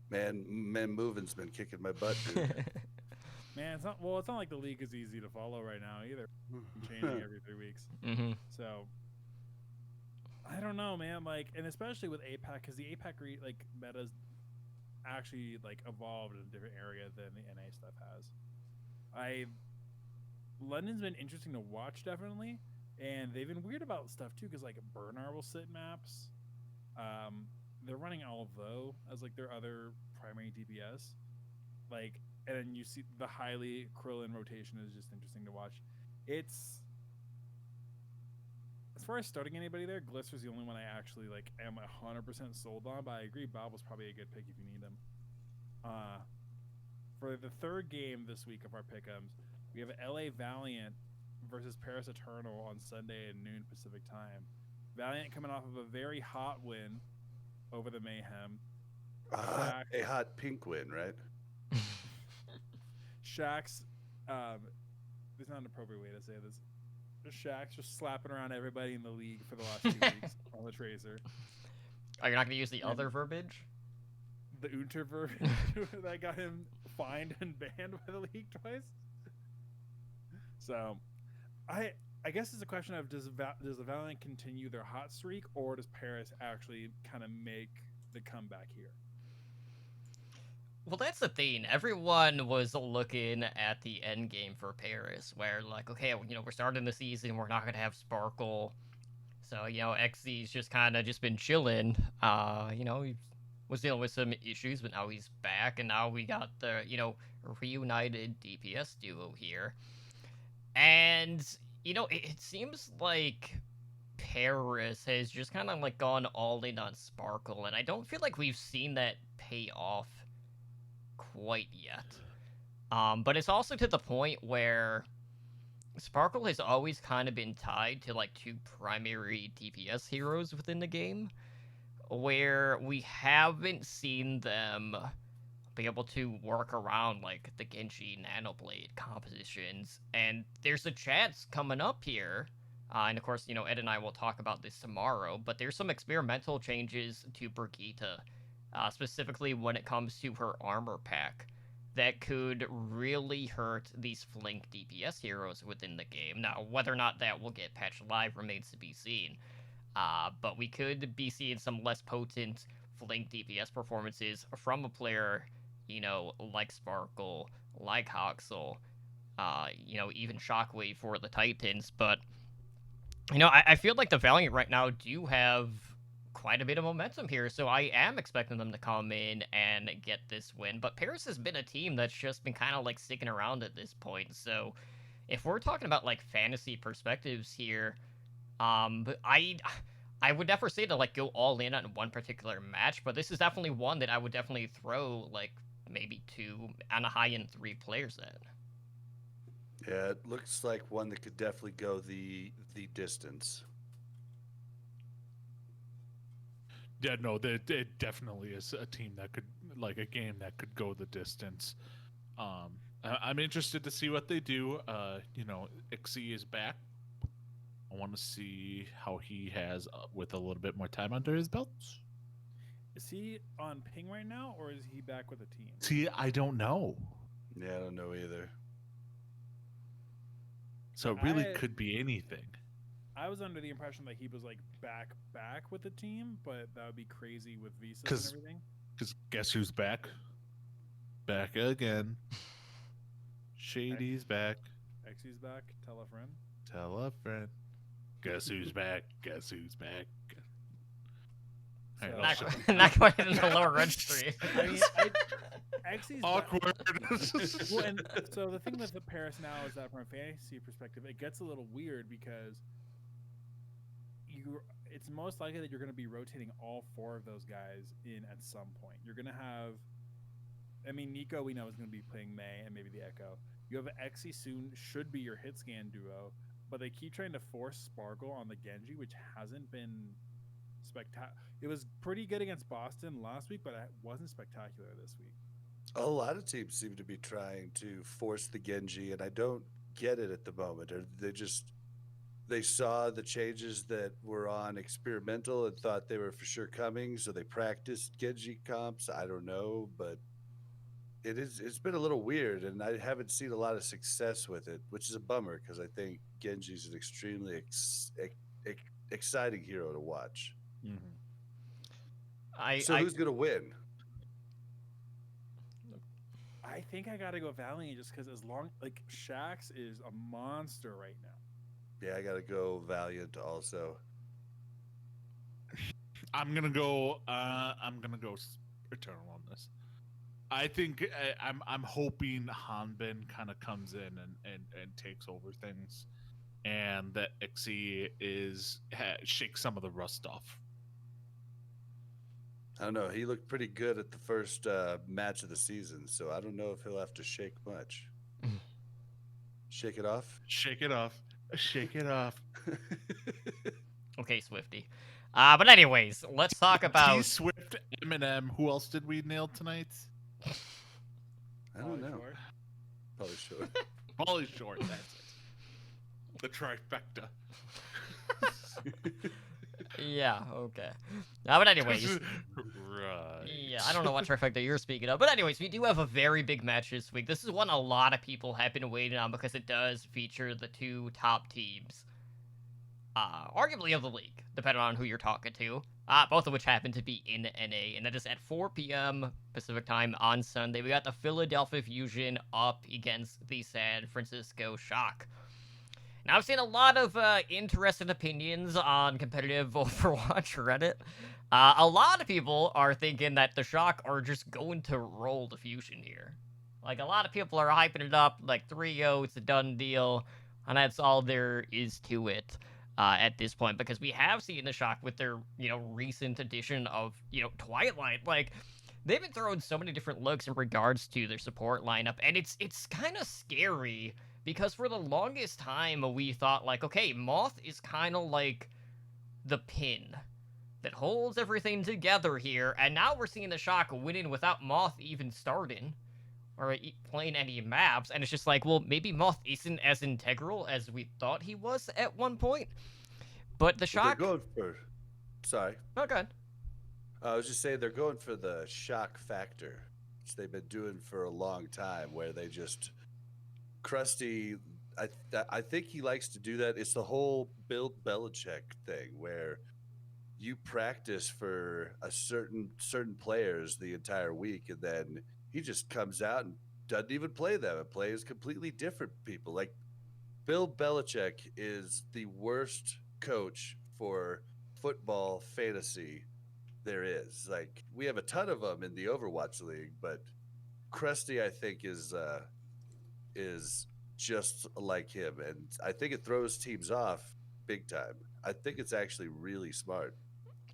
Man, moving's been kicking my butt, dude. Man, it's not like the league is easy to follow right now either. I'm changing every 3 weeks. Mm-hmm. So I don't know, man. Like, and especially with APAC, because the APAC meta's actually like evolved in a different area than the NA stuff has. London's been interesting to watch, definitely, and they've been weird about stuff too, because like Bernard will sit maps. They're running Alvo as like their other primary DPS, like, and then you see the highly Krillin rotation is just interesting to watch. It's as far as starting anybody there, Glister's the only one I actually like am 100% sold on, but I agree Bob was probably a good pick if you need him. For the third game this week of our pick'ems, we have LA Valiant versus Paris Eternal on Sunday at noon Pacific time. Valiant coming off of a very hot win over the Mayhem. A hot pink win, right? Shaxx, there's not an appropriate way to say this. Shaxx just slapping around everybody in the league for the last 2 weeks on the Tracer. Oh, you're not going to use the other verbiage? The Unter verbiage that got him fined and banned by the league twice. So, I guess it's a question of does the Valiant continue their hot streak, or does Paris actually kind of make the comeback here? Well, that's the thing. Everyone was looking at the end game for Paris, where like, okay, we're starting the season, we're not going to have Sparkle. So, XZ's just kind of just been chilling. He was dealing with some issues, but now he's back, and now we got the, reunited DPS duo here. And, it seems like Paris has just kind of like gone all in on Sparkle, and I don't feel like we've seen that pay off quite yet. But it's also to the point where Sparkle has always kind of been tied to like 2 primary DPS heroes within the game, where we haven't seen them be able to work around like the Genji Nanoblade compositions. And there's a chance coming up here. And of course, Ed and I will talk about this tomorrow, but there's some experimental changes to Brigitte, specifically when it comes to her armor pack, that could really hurt these flank DPS heroes within the game. Now, whether or not that will get patched live remains to be seen. But we could be seeing some less potent flank DPS performances from a player, like Sparkle, like Hoxel, even Shockwave for the Titans. But, I feel like the Valiant right now do have quite a bit of momentum here, so I am expecting them to come in and get this win. But Paris has been a team that's just been kind of like sticking around at this point. So if we're talking about like fantasy perspectives here, but I would never say to like go all in on one particular match, but this is definitely one that I would definitely throw like maybe 2 on a high end 3 players at. Yeah, it looks like one that could definitely go the distance. Yeah, no, it definitely is a team that could, like a game that could go the distance. I'm interested to see what they do. Ixie is back. I want to see how he has with a little bit more time under his belt. Is he on ping right now, or is he back with a team? See, I don't know. Yeah, I don't know either. So it really could be anything. I was under the impression that he was like back with the team, but that would be crazy with visas and everything. Because guess who's back? Back again. Shady's back. Xy's back. Tell a friend. Tell a friend. Guess who's back? Guess who's back? So- Not quite in the lower registry. I mean, Xy's back. Awkward. Well, and so the thing with the Paris now is that from a fantasy perspective, it gets a little weird because it's most likely that you're going to be rotating all 4 of those guys in at some point. You're going to have, Nico we know is going to be playing Mei and maybe the Echo. You have Xy soon, should be your hit scan duo, but they keep trying to force Sparkle on the Genji, which hasn't been spectacular. It was pretty good against Boston last week, but it wasn't spectacular this week. A lot of teams seem to be trying to force the Genji, and I don't get it at the moment. Or they saw the changes that were on experimental and thought they were for sure coming, so they practiced Genji comps. I don't know, but it's been a little weird, and I haven't seen a lot of success with it, which is a bummer because I think Genji's an extremely exciting hero to watch. Mm-hmm. So who's gonna win? I think I gotta go Valiant just because Shax is a monster right now. Yeah, I gotta go Valiant also. I'm gonna go Eternal on this. I think I'm hoping Hanbin kind of comes in and takes over things, and that Ixie shakes some of the rust off. I don't know. He looked pretty good at the first match of the season, so I don't know if he'll have to shake much. Shake it off? Shake it off. Shake it off. Okay, Swifty. But anyways, let's talk about T-Swift, Eminem. Who else did we nail tonight? I don't know. Short. Probably short. Molly Short. That's it. The trifecta. Yeah, okay. But anyways, Right. yeah, I don't know what trifecta you're speaking of. But anyways, we do have a very big match this week. This is one a lot of people have been waiting on because it does feature the 2 top teams, arguably of the league, depending on who you're talking to. Both of which happen to be in NA, and that is at 4 p.m. Pacific time on Sunday. We got the Philadelphia Fusion up against the San Francisco Shock. Now, I've seen a lot of interesting opinions on competitive Overwatch Reddit. A lot of people are thinking that the Shock are just going to roll the Fusion here. Like, a lot of people are hyping it up, like 3-0, it's a done deal, and that's all there is to it at this point, because we have seen the Shock with their, recent addition of, Twilight. Like, they've been throwing so many different looks in regards to their support lineup, and it's kind of scary. Because for the longest time, we thought, like, okay, Moth is kind of like the pin that holds everything together here. And now we're seeing the Shock winning without Moth even starting or playing any maps. And it's just like, well, maybe Moth isn't as integral as we thought he was at one point. But the But Shock. they're going for. Sorry. Oh, good. I was just saying they're going for the shock factor, which they've been doing for a long time, where they just Krusty. I think he likes to do that. It's the whole Bill Belichick thing where you practice for a certain players the entire week, and then he just comes out and doesn't even play them and plays completely different people. Like Bill Belichick is the worst coach for football fantasy there is. Like we have a ton of them in the Overwatch League, but Krusty I think is just like him, and I think it throws teams off big time. I think it's actually really smart.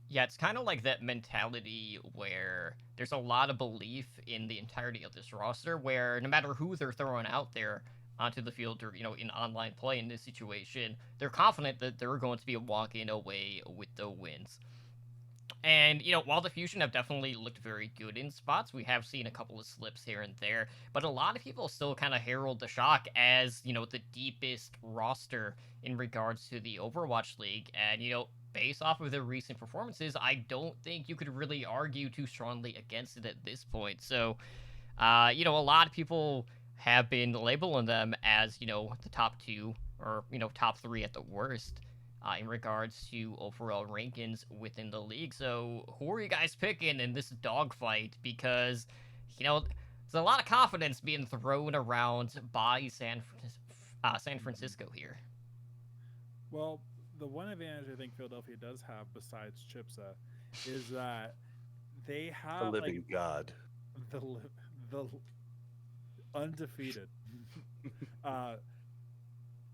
Yeah, it's kind of like that mentality where there's a lot of belief in the entirety of this roster, where no matter who they're throwing out there onto the field or, in online play in this situation, they're confident that they're going to be walking away with the wins. And, while the Fusion have definitely looked very good in spots, we have seen a couple of slips here and there, but a lot of people still kind of herald the Shock as, the deepest roster in regards to the Overwatch League. And, based off of their recent performances, I don't think you could really argue too strongly against it at this point. So, a lot of people have been labeling them as, the top two or, top three at the worst. In regards to overall rankings within the league. So who are you guys picking in this dogfight? Because, there's a lot of confidence being thrown around by San Francisco here. Well, the one advantage I think Philadelphia does have besides Chipsa is that they have The living god. the undefeated.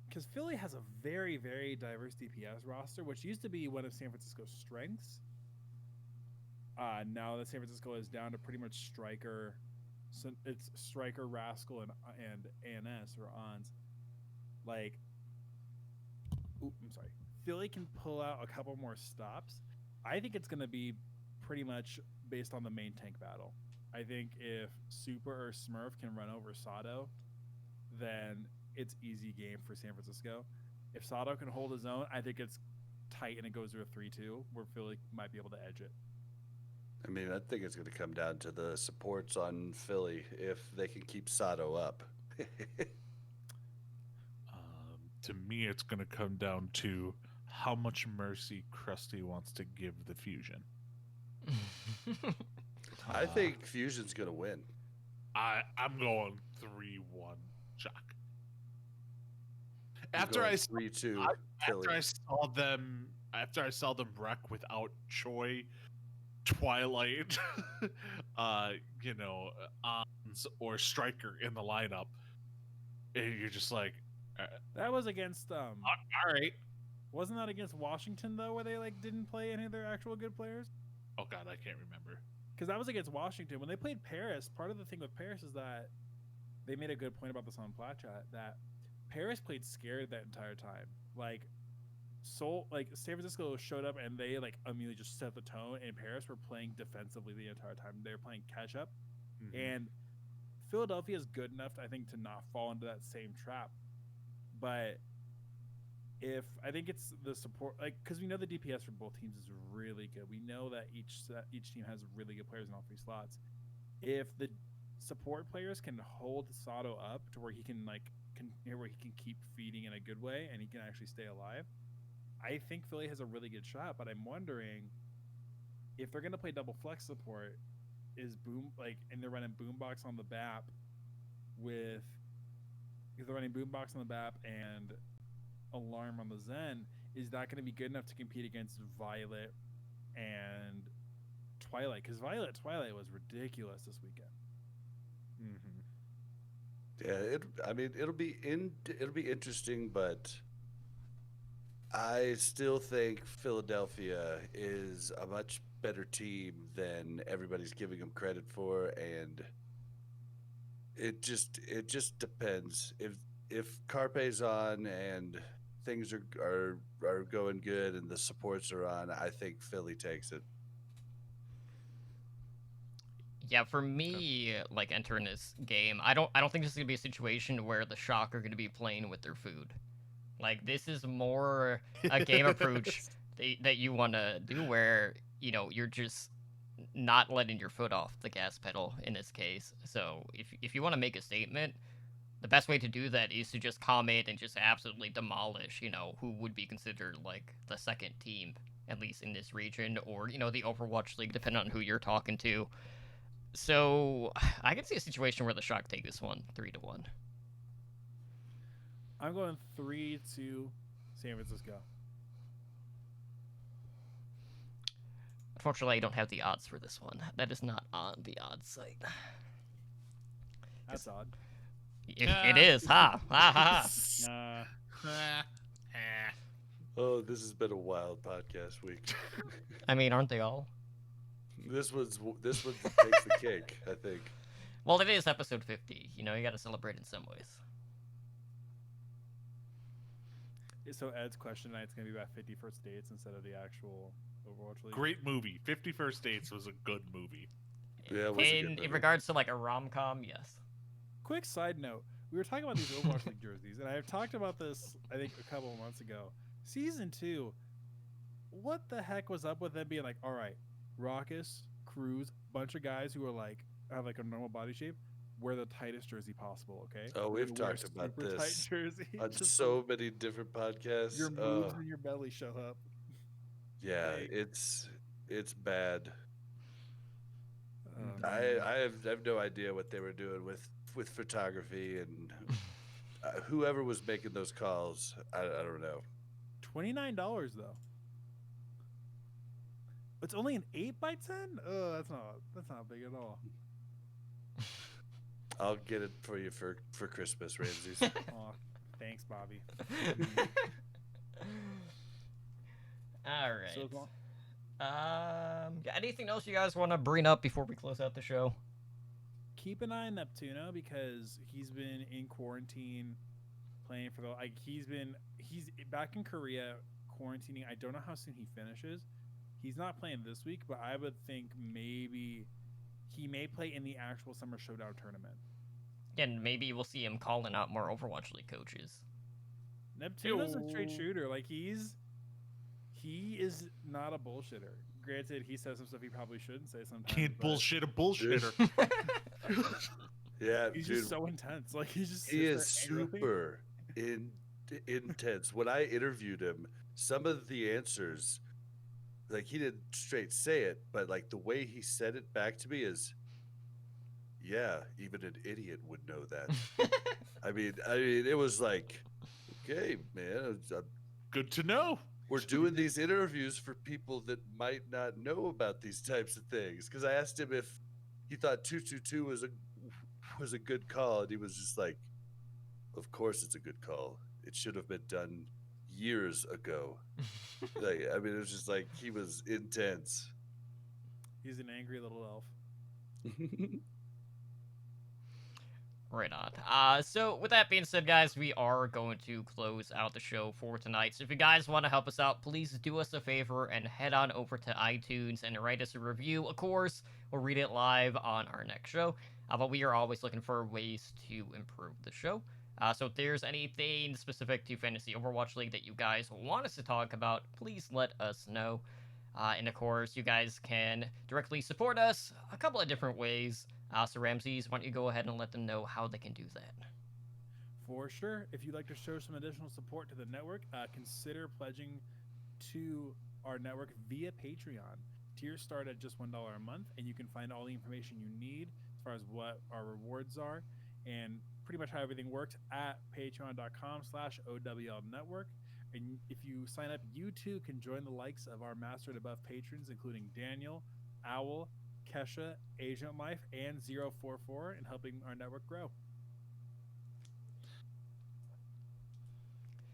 Because Philly has a very, very diverse DPS roster, which used to be one of San Francisco's strengths. Now that San Francisco is down to pretty much striker, so it's striker, Rascal, and ANS or ANS. Like, I'm sorry. Philly can pull out a couple more stops. I think it's going to be pretty much based on the main tank battle. I think if Super or Smurf can run over Sato, then it's easy game for San Francisco. If Sato can hold his own, I think it's tight and it goes to a 3-2 where Philly might be able to edge it. I mean, I think it's going to come down to the supports on Philly if they can keep Sato up. To me, it's going to come down to how much mercy Krusty wants to give the Fusion. I think Fusion's going to win. I'm going 3-1 Shock. After I 3-2 after I saw them wreck without Choi, Twilight, Ons or Striker in the lineup, and you're just like, that was against all right. Wasn't that against Washington though, where they didn't play any of their actual good players? Oh god, I can't remember. Because that was against Washington. When they played Paris, part of the thing with Paris is that they made a good point about this on Plat Chat, that Paris played scared that entire time. San Francisco showed up and they immediately just set the tone, and Paris were playing defensively the entire time. They were playing catch up, and Philadelphia is good enough, I think, to not fall into that same trap. But I think it's the support, because we know the DPS for both teams is really good. We know that each team has really good players in all three slots. If the support players can hold Sato up to where he can where he can keep feeding in a good way and he can actually stay alive, I think Philly has a really good shot. But I'm wondering if they're gonna play double flex support, and they're running Boombox on the BAP and Alarm on the Zen, is that going to be good enough to compete against Violet and Twilight? Because Twilight was ridiculous this weekend. Yeah, it'll be interesting, but I still think Philadelphia is a much better team than everybody's giving them credit for, and it just depends. If Carpe's on and things are going good and the supports are on, I think Philly takes it. Yeah, for me, like entering this game, I don't think this is gonna be a situation where the Shock are gonna be playing with their food. Like this is more a game approach that you want to do where you're just not letting your foot off the gas pedal in this case. So if you want to make a statement, the best way to do that is to just comment and just absolutely demolish, who would be considered like the second team, at least in this region, or the Overwatch League, depending on who you're talking to. So I can see a situation where the Shock take this one 3-1. I'm going 3-2 San Francisco. Unfortunately, I don't have the odds for this one. That is not on the odds site. That's odd. It is, ha ha ha. Oh, this has been a wild podcast week. I mean, aren't they all? This one takes the cake, I think. Well, it is episode 50. You got to celebrate in some ways. So Ed's question tonight's gonna be about 50 First Dates instead of the actual Overwatch League. Great movie. 50 First Dates was a good movie. Yeah, it was a good In movie. regards to like a rom-com, yes. Quick side note: we were talking about these Overwatch League jerseys, and I've talked about this I think a couple of months ago. Season 2, what the heck was up with them being like, all right, Raucous, Cruz, bunch of guys who are like have like a normal body shape, wear the tightest jersey possible, okay? Oh, we've Wear a talked about super tight this jersey, on just so many different podcasts. your moves and your belly show up. Yeah, Like- it's bad. Um, I have no idea what they were doing with photography and whoever was making those calls. I don't know. $29 though. It's only an 8x10. Oh, that's not big at all. I'll get it for you for Christmas, Ramses. Aw, thanks, Bobby. All right. So as long- Anything else you guys want to bring up before we close out the show? keep an eye on Neptuno because he's been in quarantine playing for the he's back in Korea quarantining. I don't know how soon he finishes. He's not playing this week, but I would think maybe he may play in the actual Summer Showdown tournament. And maybe we'll see him calling out more Overwatch League coaches. Neptuno's a straight Ew. shooter. Like he is not a bullshitter. Granted, he says some stuff he probably shouldn't say sometimes. Can't but bullshit a bullshitter. Yeah, He's dude, just so intense. Like he just he is sits there angrily. super intense. When I interviewed him, some of the answers, like he didn't straight say it, but like the way he said it back to me is, yeah, even an idiot would know that. I mean, it was like, okay, man, Good to know. we're doing these interviews for people that might not know about these types of things. Because I asked him if he thought 222 was a good call, and he was just like, "Of course, it's a good call. It should have been done years ago." Like, I mean, it was just like he was intense. He's an angry little elf. Right on. So with that being said, guys, we are going to close out the show for tonight. So if you guys want to help us out, please do us a favor and head on over to iTunes and write us a review. Of course, we'll read it live on our next show. But we are always looking for ways to improve the show. So if there's anything specific to Fantasy Overwatch League that you guys want us to talk about, please let us know. And of course, you guys can directly support us a couple of different ways. So Ramses, why don't you go ahead and let them know how they can do that? For sure. If you'd like to show some additional support to the network, consider pledging to our network via Patreon. Tiers start at just $1 a month, and you can find all the information you need as far as what our rewards are and pretty much how everything works at patreon.com/OWL network. And if you sign up, you too can join the likes of our mastered above patrons, including Daniel, Owl, Kesha, Agent Life, and 044 in helping our network grow.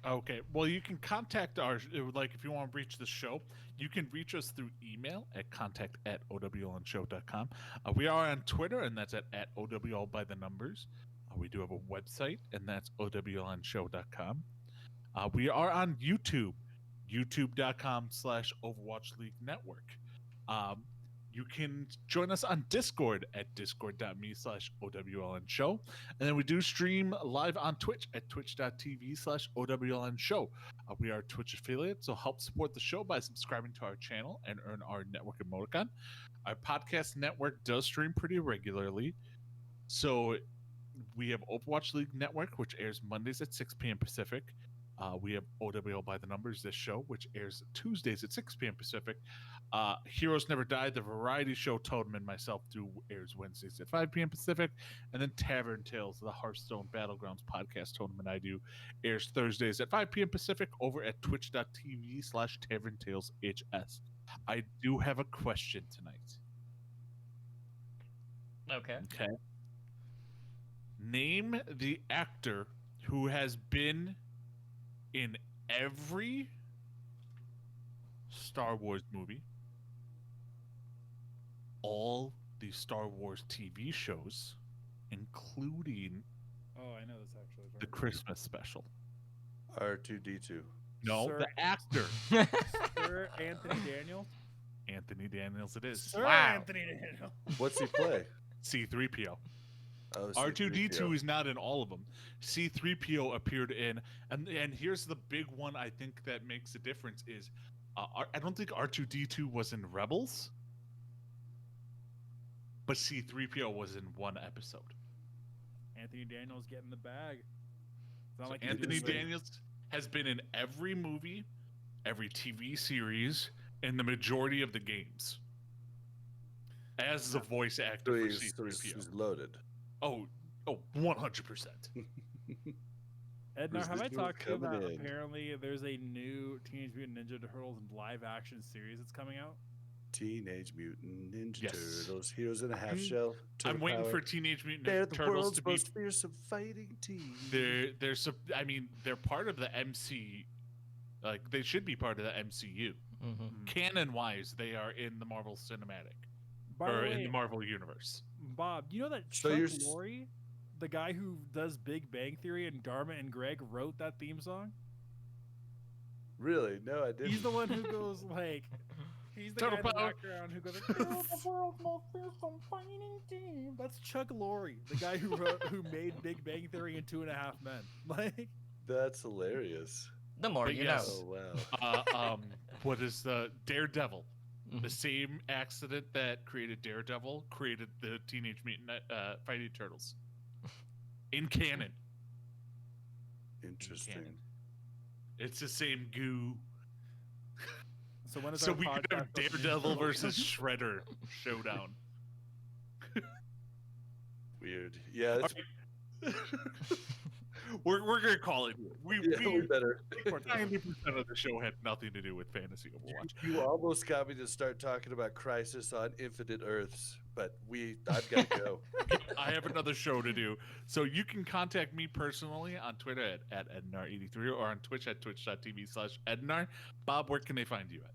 Okay. Well, you can contact like, if you want to reach the show, you can reach us through email at contact@owlnshow.com. We are on Twitter, and that's at OWL by the numbers. We do have a website, and that's owlnshow.com. We are on YouTube, youtube.com/Overwatch League Network. You can join us on Discord at discord.me/OWLN show. And then we do stream live on Twitch at twitch.tv/OWLN show. We are a Twitch affiliate, so help support the show by subscribing to our channel and earn our network emoticon. Our podcast network does stream pretty regularly. So we have Overwatch League Network, which airs Mondays at 6 p.m. Pacific. We have OWL by the Numbers, this show, which airs Tuesdays at 6 p.m. Pacific. Heroes Never Die, the variety show Totem and myself do, airs Wednesdays at 5 p.m. Pacific. And then Tavern Tales, the Hearthstone Battlegrounds podcast Totem and I do, airs Thursdays at 5 p.m. Pacific over at twitch.tv/Tavern Tales HS. I do have a question tonight. Okay. Okay. Name the actor who has been in every Star Wars movie, all the Star Wars TV shows, including Oh, I know this actually. the Christmas special. R2D2. No, Sir- the actor. Sir Anthony Daniels. Anthony Daniels it is. Sir Wow. Anthony Daniels. What's he play? C-3PO. Oh, R2D2 is not in all of them. C-3PO appeared in, and here's the big one I think that makes a difference is, I don't think R2D2 was in Rebels, but C-3PO was in one episode. Anthony Daniels getting the bag. It's not So like he Anthony did, like- Daniels has been in every movie, every TV series, and the majority of the games as the voice actor for C-3PO. He's loaded. Oh, 100%. Ednar, Who's have this I dude talked to you coming about in? apparently there's a new Teenage Mutant Ninja Turtles live action series that's coming out? Teenage Mutant Ninja Yes. Turtles, Heroes in a Half Mm, Shell. I'm Turtle waiting Power. for Teenage Mutant They're Ninja the Turtles world's to be. most fearsome fighting team. They're part of the MC. Like they should be part of the MCU. Mhm. Canon wise, they are in the Marvel Cinematic By or the in way, the Marvel universe. Bob, you know that So Chuck you're s- Lorre, the guy who does Big Bang Theory and Dharma and Greg wrote that theme song? Really? No, I didn't. He's the one who goes like, he's the Turtle guy in the Power. background who goes, like, "You're the world's most fearsome fighting team." That's Chuck Lorre, the guy who made Big Bang Theory and 2.5 Men. Like, That's hilarious. The more But you yes. know. Oh wow. What is the Daredevil? The Mhm. same accident that created Daredevil created the Teenage Mutant Fighting Turtles. In canon. Interesting. canon. It's the same goo. so when is So our we could have podcast supposed to be Daredevil released? versus Shredder showdown. Weird. Yeah. That's, We're gonna call it. yeah, we better. 90% of the show had nothing to do with fantasy Overwatch. You almost got me to start talking about Crisis on Infinite Earths, but I've got to go. I have another show to do. So you can contact me personally on Twitter at Ednar83 or on Twitch at twitch.tv/Ednar. Bob, where can they find you at?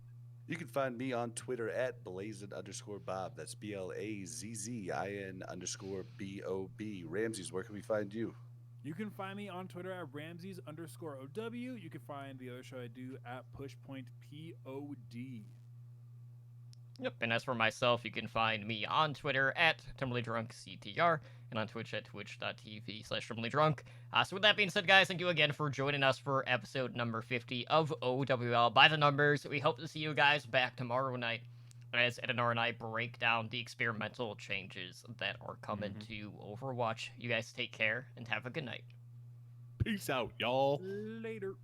You can find me on Twitter at Blazin_Bob. That's BLAZZIN_BOB. Ramses, where can we find you? You can find me on Twitter at Ramses_OW. You can find the other show I do at PushPointPOD. Yep, and as for myself, you can find me on Twitter at TerminallyDrunkCTR and on Twitch at twitch.tv/TerminallyDrunk. So with that being said, guys, thank you again for joining us for episode number 50 of OWL by the Numbers. We hope to see you guys back tomorrow night as Ednar and I break down the experimental changes that are coming to Overwatch. You guys take care and have a good night. Peace out, y'all. Later.